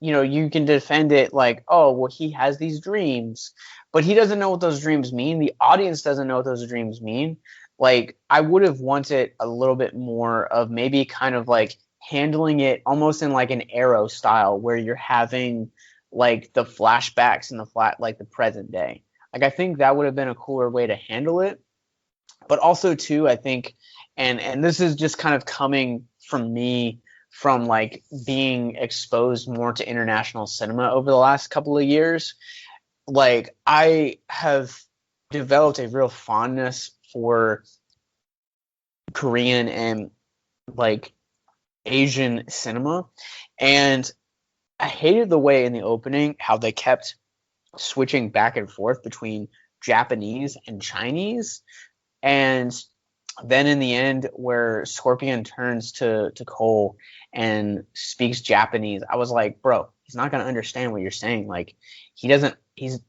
you can defend it like, oh well, he has these dreams, but he doesn't know what those dreams mean. The audience doesn't know what those dreams mean. Like I would have wanted a little bit more of maybe kind of like handling it almost in like an Arrow style, where you're having like the flashbacks in like the present day. Like I think that would have been a cooler way to handle it. But also too, I think, and this is just kind of coming from me from like being exposed more to international cinema over the last couple of years, like I have developed a real fondness for Korean and like Asian cinema. And I hated the way in the opening how they kept switching back and forth between Japanese and Chinese. And then in the end, where Scorpion turns to Cole and speaks Japanese, I was like, bro, he's not gonna understand what you're saying. Like, he doesn't.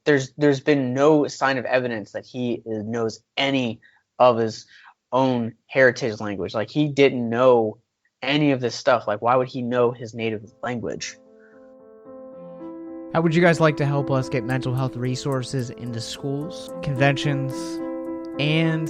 There's been no sign of evidence that he knows any of his own heritage language. Like, he didn't know any of this stuff. Like, why would he know his native language? How would you guys like to help us get mental health resources into schools, conventions, and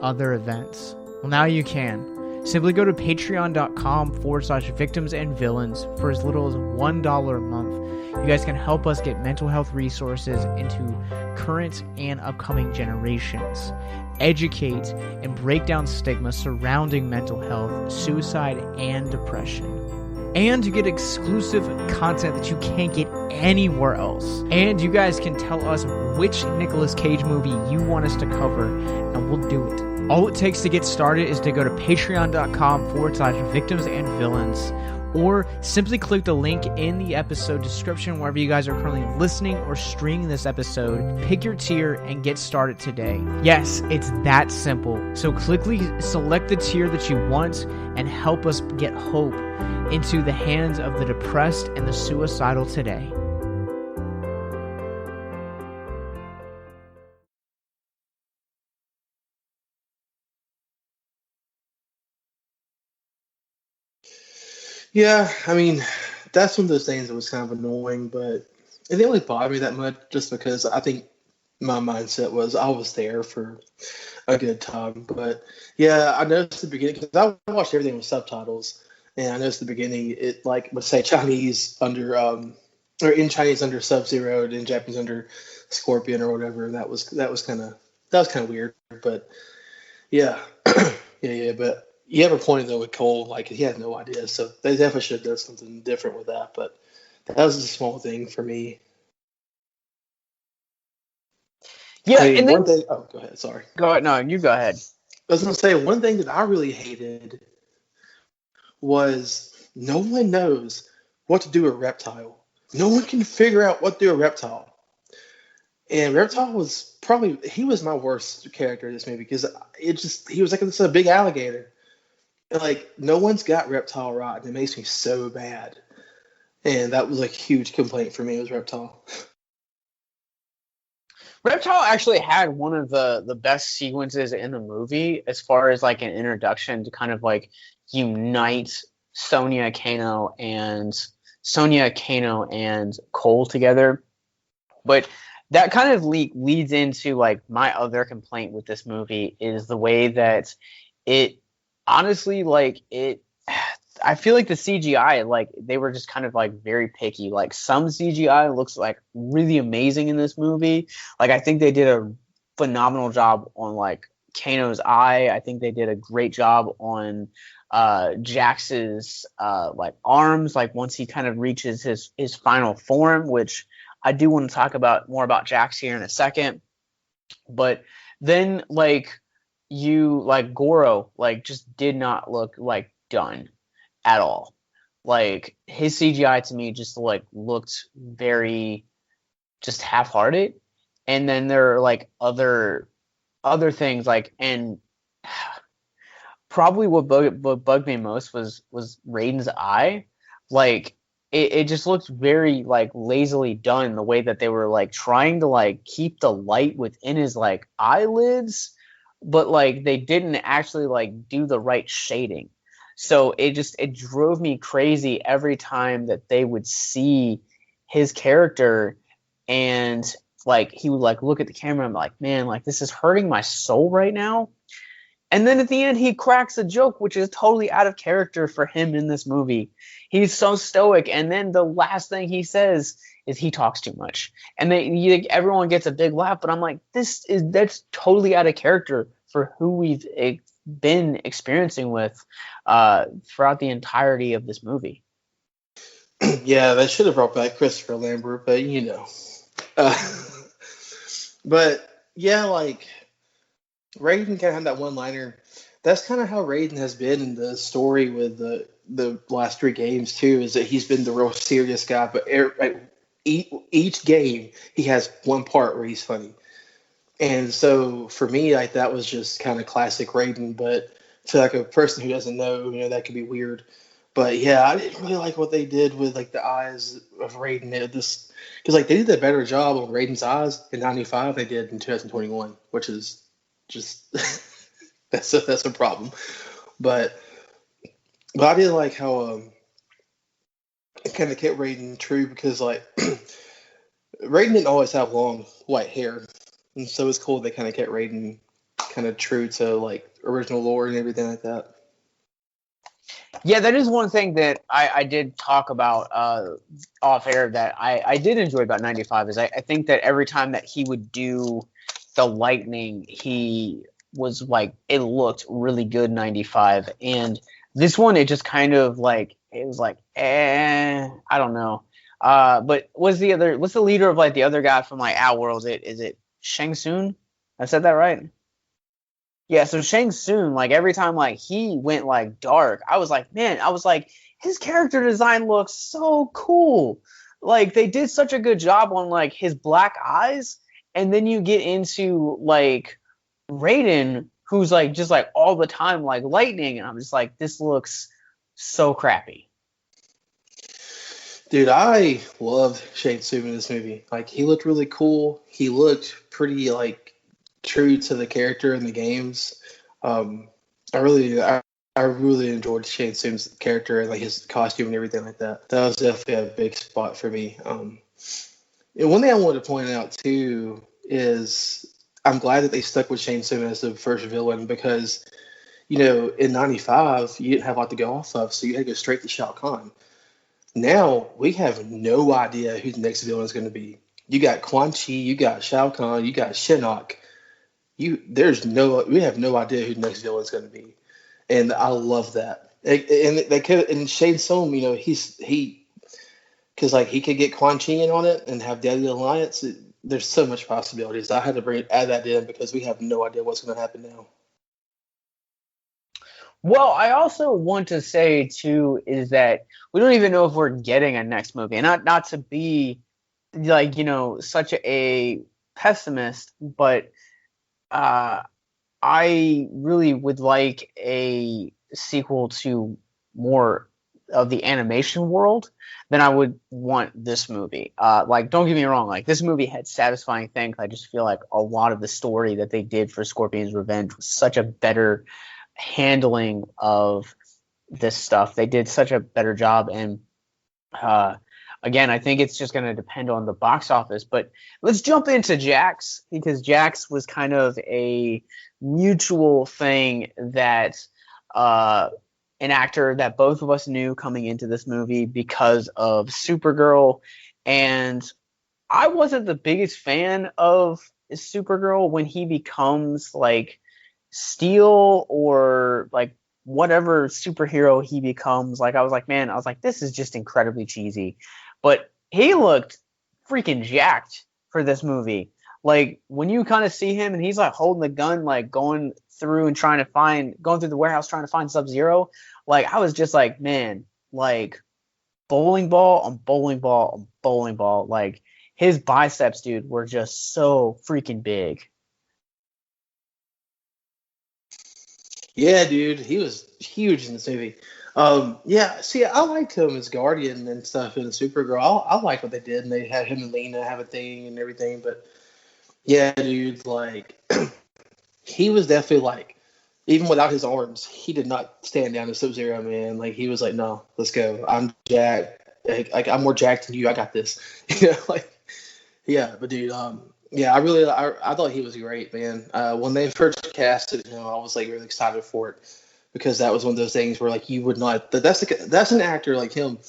other events? Well, now you can. Simply go to patreon.com/victims and villains for as little as $1 a month. You guys can help us get mental health resources into current and upcoming generations, educate and break down stigma surrounding mental health, suicide, and depression. And you get exclusive content that you can't get anywhere else. And you guys can tell us which Nicolas Cage movie you want us to cover, and we'll do it. All it takes to get started is to go to patreon.com/victims and villains, or simply click the link in the episode description wherever you guys are currently listening or streaming this episode. Pick your tier and get started today. Yes, it's that simple. So quickly select the tier that you want and help us get hope into the hands of the depressed and the suicidal today. Yeah, I mean, that's one of those things that was kind of annoying, but it didn't really bother me that much just because I think my mindset was I was there for a good time. But yeah, I noticed the beginning because I watched everything with subtitles, and I noticed the beginning it like would say Chinese under or in Chinese under Sub-Zero and in Japanese under Scorpion or whatever. That was kind of weird, but yeah, yeah. But you have a point though with Cole, like he had no idea, so they definitely should have done something different with that. But that was a small thing for me. Yeah, I mean, and then, one thing. Oh, go ahead. Sorry. go ahead. No, you go ahead. I was gonna say one thing that I really hated was no one knows what to do with Reptile. No one can figure out what to do with Reptile. And Reptile was he was my worst character in this movie because he was like this a big alligator. And like no one's got Reptile right, and it makes me so bad. And that was a huge complaint for me was Reptile. Reptile actually had one of the best sequences in the movie as far as like an introduction to kind of like unite Sonya Kano and Cole together. But that kind of leads into like my other complaint with this movie is the way that it honestly I feel like the CGI, like they were just kind of like very picky. Like some CGI looks like really amazing in this movie. Like I think they did a phenomenal job on like Kano's eye. I think they did a great job on Jax's like arms. Like once he kind of reaches his final form, which I do want to talk about more about Jax here in a second. But then like Goro like just did not look like done at all. Like his CGI to me just like looked very just half-hearted. And then there are like other things like, and probably what bugged me most was Raiden's eye. Like it just looked very like lazily done, the way that they were like trying to like keep the light within his like eyelids, but like they didn't actually like do the right shading. So it drove me crazy every time that they would see his character and like he would like look at the camera and be like, man, like this is hurting my soul right now. And then at the end he cracks a joke which is totally out of character for him in this movie. He's so stoic, and then the last thing he says is he talks too much. And everyone gets a big laugh, but I'm like, that's totally out of character for who we've been experiencing with throughout the entirety of this movie. Yeah, they should have brought back Christopher Lambert, but you know. Uh, but yeah, like Raiden kind of had that one liner. That's kind of how Raiden has been in the story with the last three games too. Is that he's been the real serious guy, but each game he has one part where he's funny. And so for me, like that was just kind of classic Raiden. But to like a person who doesn't know, that could be weird. But yeah, I didn't really like what they did with like the eyes of Raiden. Because like they did a better job on Raiden's eyes in '95 they did in 2021, which is just that's a problem. But I did like how it kind of kept Raiden true because like Raiden didn't always have long white hair, and so it's cool they kind of kept Raiden kind of true to like original lore and everything like that. Yeah, that is one thing that I did talk about off air that I did enjoy about 95 is I think that every time that he would do the lightning, he was like, it looked really good 95. And this one, it just kind of like, it was like, I don't know. But what's the leader of like the other guy from like Outworld? Is it Shang Tsung? I said that right? Yeah, so Shang Tsung, like every time like he went like dark, I was like, his character design looks so cool. Like they did such a good job on like his black eyes, and then you get into like Raiden, who's like just like all the time like lightning, and I'm just like, this looks so crappy. Dude, I loved Shang Tsung in this movie. Like he looked really cool. He looked pretty like true to the character in the games. I really enjoyed Shang Tsung's character and like his costume and everything like that. That was definitely a big spot for me. And one thing I wanted to point out too is I'm glad that they stuck with Shang Tsung as the first villain because in '95 you didn't have a lot to go off of, so you had to go straight to Shao Kahn. Now we have no idea who the next villain is going to be. You got Quan Chi, you got Shao Kahn, you got Shinnok. We have no idea who the next villain is going to be, and I love that. And Shang Tsung, because like he could get Quan Chi in on it and have Deadly Alliance. There's so much possibilities. I had to add that in because we have no idea what's going to happen now. Well, I also want to say too is that we don't even know if we're getting a next movie, and not to be like such a pessimist, but I really would like a sequel to more of the animation world than I would want this movie. Like, don't get me wrong, like this movie had satisfying things. I just feel like a lot of the story that they did for Scorpion's Revenge was such a better handling of this stuff. They did such a better job, and again, I think it's just going to depend on the box office. But let's jump into Jax, because Jax was kind of a mutual thing that an actor that both of us knew coming into this movie because of Supergirl. And I wasn't the biggest fan of Supergirl when he becomes like Steel or like whatever superhero he becomes. Like I was like, this is just incredibly cheesy. But he looked freaking jacked for this movie. Like when you kind of see him and he's like holding the gun, like going through the warehouse trying to find Sub-Zero. Like I was just like, man, like bowling ball on bowling ball on bowling ball. Like his biceps, dude, were just so freaking big. Yeah, dude, he was huge in this movie. Yeah, see, I liked him as Guardian and stuff in Supergirl. I liked what they did, and they had him and Lena have a thing and everything. But yeah, dude, like he was definitely like, even without his arms, he did not stand down to Sub-Zero, man. Like he was like, no, let's go. I'm jacked. Like I'm more jacked than you. I got this. Like yeah, but dude, yeah, I thought he was great, man. When they first casted him, I was like really excited for it because that was one of those things where like you would not. That's an actor like him.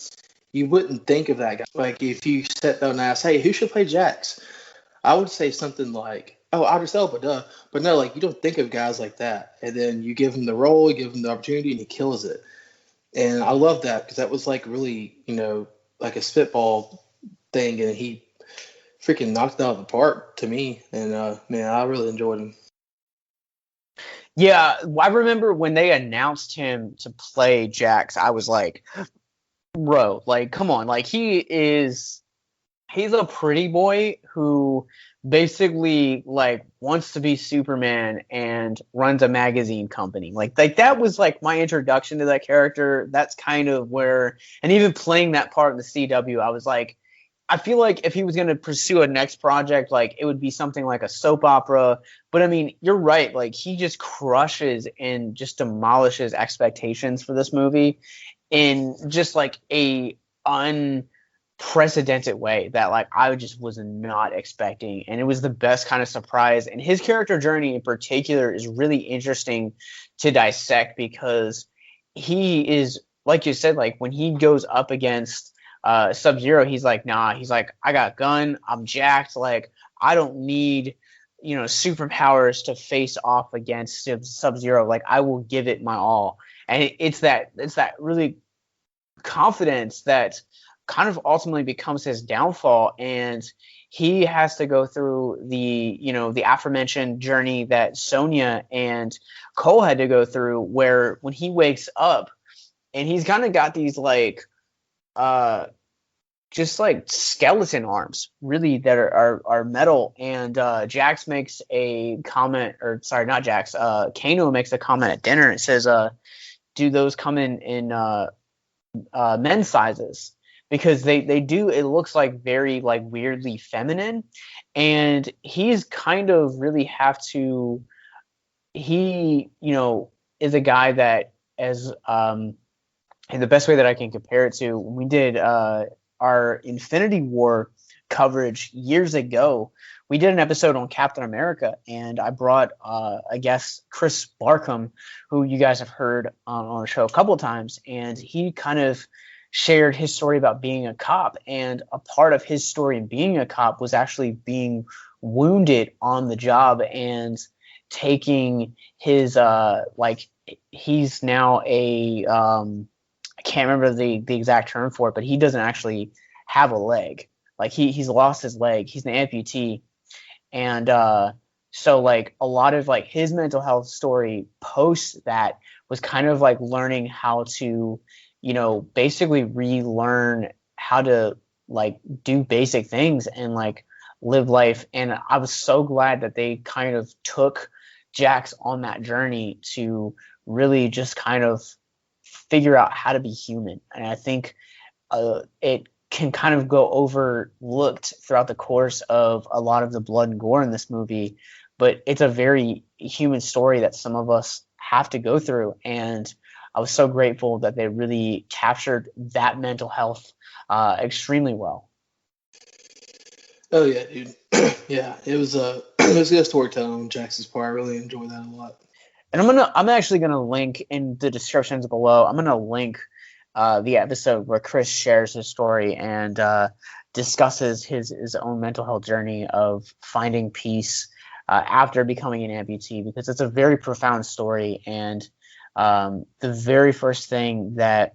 You wouldn't think of that guy. Like if you sat down and asked, hey, who should play Jax? I would say something like Oh, Idris Elba, duh. But no, like you don't think of guys like that, and then you give him the role, you give him the opportunity, and he kills it. And I love that because that was like really, like a spitball thing, and he freaking knocked it out of the park to me. And man, I really enjoyed him. Yeah, I remember when they announced him to play Jax, I was like, bro, like, come on. Like, he's a pretty boy who basically, like, wants to be Superman and runs a magazine company. Like that was, like, my introduction to that character. That's kind of where, and even playing that part in the CW, I was like, I feel like if he was going to pursue a next project, like it would be something like a soap opera. But I mean, you're right. Like he just crushes and just demolishes expectations for this movie in just like a unprecedented way that like I just was not expecting. And it was the best kind of surprise. And his character journey in particular is really interesting to dissect because he is, like you said, like when he goes up against Sub-Zero, he's like, nah, he's like, I got a gun, I'm jacked, like, I don't need, superpowers to face off against Sub-Zero, like, I will give it my all. And it's that really confidence that kind of ultimately becomes his downfall, and he has to go through the aforementioned journey that Sonya and Cole had to go through, where when he wakes up, and he's kind of got these, like, just like skeleton arms, really, that are metal. And Jax makes a comment, or sorry, not Jax. Kano makes a comment at dinner. It says, "Do those come in men's sizes?" Because they do. It looks like very like weirdly feminine, and he's kind of really have to. He is a guy that as and the best way that I can compare it to, when we did our Infinity War coverage years ago, we did an episode on Captain America, and I brought, I guess, Chris Barkham, who you guys have heard on the show a couple of times, and he kind of shared his story about being a cop, and a part of his story in being a cop was actually being wounded on the job and taking his, he's now a, I can't remember the exact term for it, but he doesn't actually have a leg. Like he's lost his leg. He's an amputee. And so like a lot of like his mental health story post that was kind of like learning how to, basically relearn how to like do basic things and like live life. And I was so glad that they kind of took Jax on that journey to really just kind of figure out how to be human. And I think it can kind of go overlooked throughout the course of a lot of the blood and gore in this movie, but it's a very human story that some of us have to go through. And I was so grateful that they really captured that mental health extremely well. Oh yeah, dude. Yeah, it was it was good storytelling on Jackson's part. I really enjoyed that a lot. And I'm actually gonna link in the descriptions below. I'm gonna link the episode where Chris shares his story and discusses his own mental health journey of finding peace after becoming an amputee, because it's a very profound story. And the very first thing that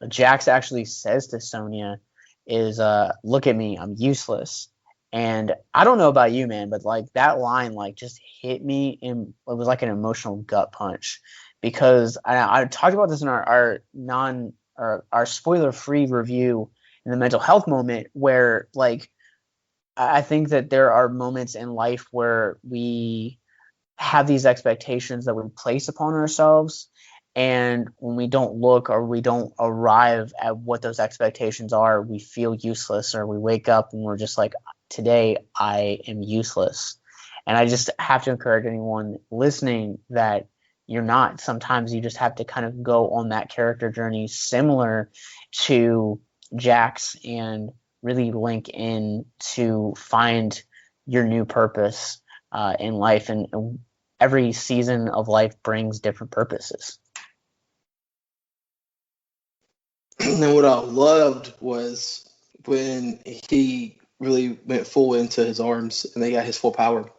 Jax actually says to Sonya is, "Look at me, I'm useless." And I don't know about you, man, but like that line like just hit me, and it was like an emotional gut punch, because I talked about this in our spoiler-free review in the mental health moment, where like I think that there are moments in life where we have these expectations that we place upon ourselves, and when we don't look or we don't arrive at what those expectations are, we feel useless, or we wake up and we're just like, today I am useless. And I just have to encourage anyone listening that you're not. Sometimes you just have to kind of go on that character journey similar to Jax and really link in to find your new purpose in life. And every season of life brings different purposes. And what I loved was when he really went full into his arms and they got his full power.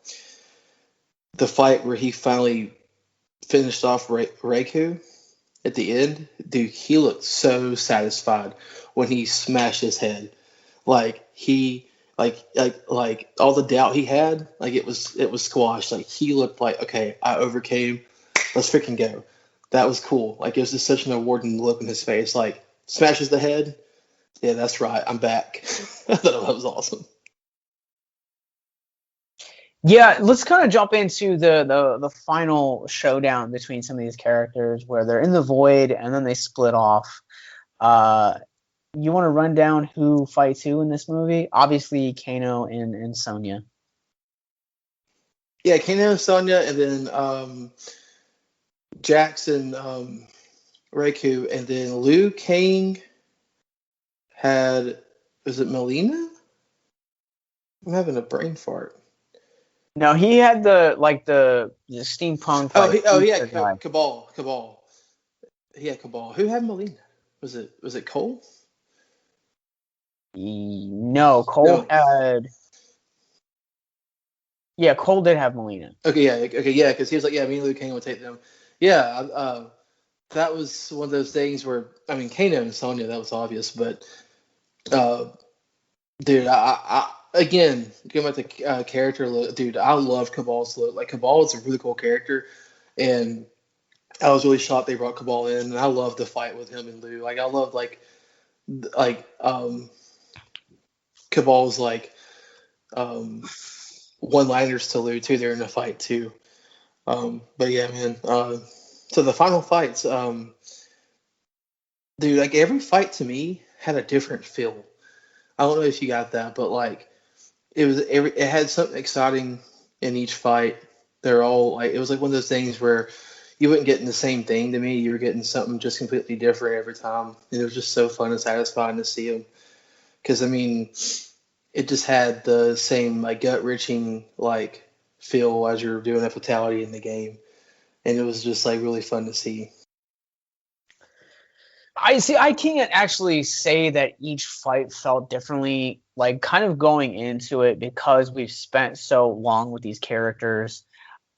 The fight where he finally finished off Reiku at the end, dude, he looked so satisfied when he smashed his head. Like he like all the doubt he had, like it was squashed. Like he looked like, okay, I overcame. Let's freaking go. That was cool. Like it was just such an rewarding look in his face. Like smashes the head. Yeah, that's right. I'm back. I thought that was awesome. Yeah, let's kind of jump into the final showdown between some of these characters where they're in the void and then they split off. You want to run down who fights who in this movie? Obviously, Kano and Sonya. Yeah, Kano and Sonya, and then Jackson, Reiku, and then Liu Kang had, was it Melina? I'm having a brain fart. No, he had the steampunk. He had Cabal. He had Cabal. Who had Melina? Was it Cole? No, Cole had. Yeah, Cole did have Melina. Okay, because he was like, yeah, me and Liu Kang would take them. Yeah, that was one of those things where, I mean, Kano and Sonya, that was obvious, but, dude, I again, going back to character look, dude, I love Cabal's look. Like, Cabal is a really cool character, and I was really shocked they brought Cabal in, and I love the fight with him and Liu. Like, I love, Cabal's, one-liners to Liu, too. They're in a fight, too. But, yeah, man, so the final fights, dude, like, every fight to me had a different feel. I don't know if you got that, but, like, it had something exciting in each fight. They're all, like, it was like one of those things where you wouldn't get the same thing to me. You were getting something just completely different every time. And it was just so fun and satisfying to see them. Because, I mean, it just had the same, like, gut-wrenching, like, feel as you're doing a fatality in the game. And it was just, like, really fun to see. I can't actually say that each fight felt differently, like kind of going into it because we've spent so long with these characters.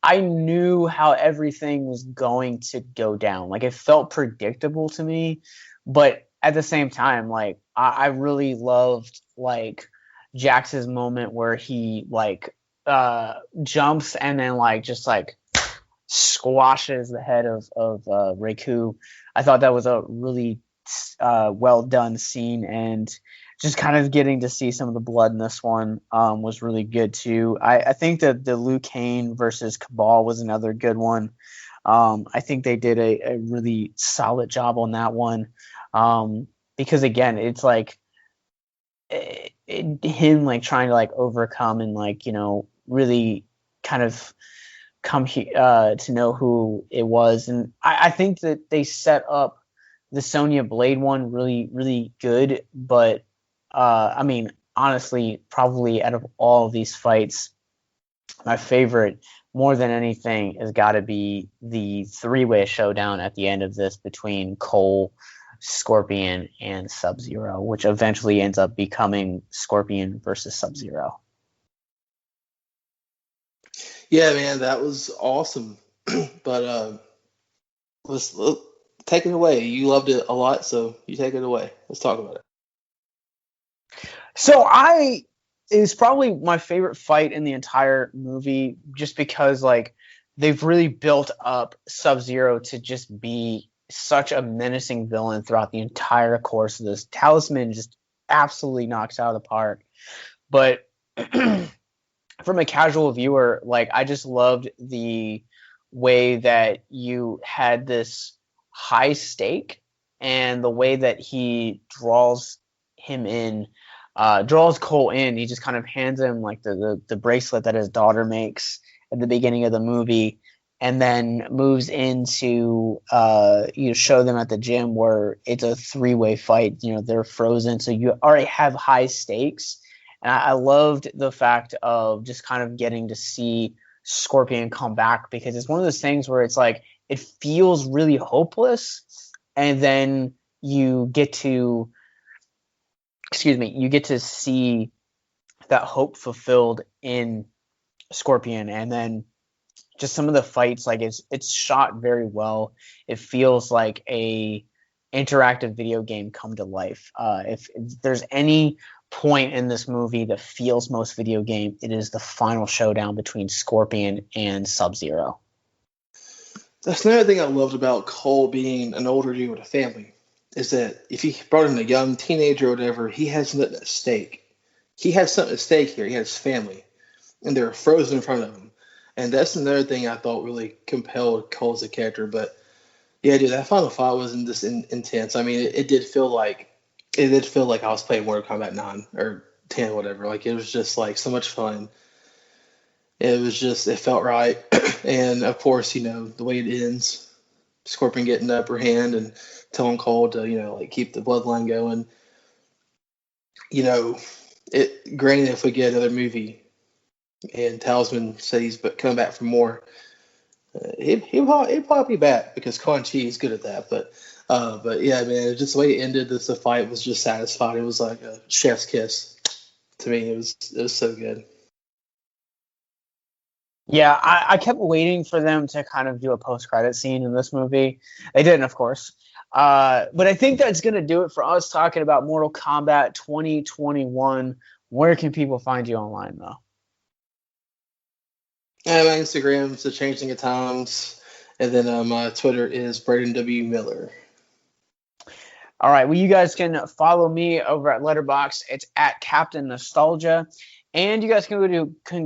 I knew how everything was going to go down. Like it felt predictable to me, but at the same time, like I really loved like Jax's moment where he like jumps and then like just like squashes the head of Reiku. I thought that was a really well done scene, and just kind of getting to see some of the blood in this one was really good too. I think that the Liu Kang versus Cabal was another good one. I think they did a really solid job on that one because again, it's like him like trying to like overcome and like, you know, really kind of come to know who it was. And I think that they set up the Sonya Blade one really, really good. But I mean, honestly, probably out of all of these fights, my favorite more than anything has got to be the three-way showdown at the end of this between Cole, Scorpion, and Sub-Zero, which eventually ends up becoming Scorpion versus Sub-Zero. Yeah, man, that was awesome. But let's take it away. You loved it a lot, so you take it away. Let's talk about it. So it's probably my favorite fight in the entire movie, just because like they've really built up Sub-Zero to just be such a menacing villain throughout the entire course of this. Talisman just absolutely knocks out of the park. But from a casual viewer, like I just loved the way that you had this high stake and the way that he draws Cole in. He just kind of hands him like the bracelet that his daughter makes at the beginning of the movie, and then moves into show them at the gym where it's a three-way fight. You know, they're frozen, so you already have high stakes. And I loved the fact of just kind of getting to see Scorpion come back, because it's one of those things where it's like it feels really hopeless, and then you get to see hope fulfilled in Scorpion. And then just some of the fights, like it's shot very well. It feels like a interactive video game come to life. If there's any point in this movie that feels most video game, it is the final showdown between Scorpion and Sub-Zero. That's another thing I loved about Cole being an older dude with a family, is that if he brought in a young teenager or whatever, he has nothing at stake. He has something at stake here. He has his family, and they're frozen in front of him. And that's another thing I thought really compelled Cole as a character. But yeah, dude, that final fight wasn't this intense. I mean, it did feel like I was playing Mortal Kombat 9 or 10, whatever. Like, it was just like so much fun. It felt right. And of course, the way it ends, Scorpion getting the upper hand and telling Cole to, like keep the bloodline going. Granted, if we get another movie and Talisman said he's coming back for more, he'll probably be back because Quan Chi is good at that. But yeah, man, just the way it ended, the fight was just satisfying. It was like a chef's kiss to me. It was so good. Yeah, I kept waiting for them to kind of do a post-credit scene in this movie. They didn't, of course. But I think that's going to do it for us talking about Mortal Kombat 2021. Where can people find you online, though? My Instagram is The Changing of Times. And then my Twitter is Braden W. Miller. All right. Well, you guys can follow me over at Letterboxd. It's at Captain Nostalgia. And you guys can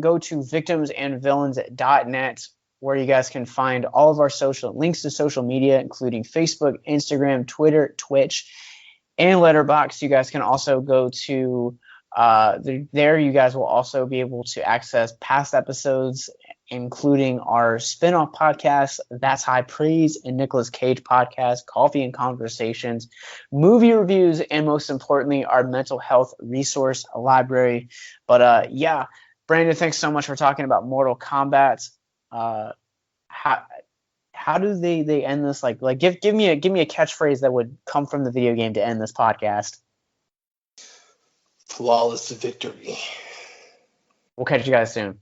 go to victimsandvillains.net, where you guys can find all of our links to social media, including Facebook, Instagram, Twitter, Twitch, and Letterboxd. You guys can also go to there. You guys will also be able to access past episodes, including our spin-off podcast, That's High Praise, and Nicolas Cage podcast, Coffee and Conversations, movie reviews, and most importantly, our mental health resource library. But yeah, Brandon, thanks so much for talking about Mortal Kombat. How do they end this? Like give me a catchphrase that would come from the video game to end this podcast. Flawless victory. We'll catch you guys soon.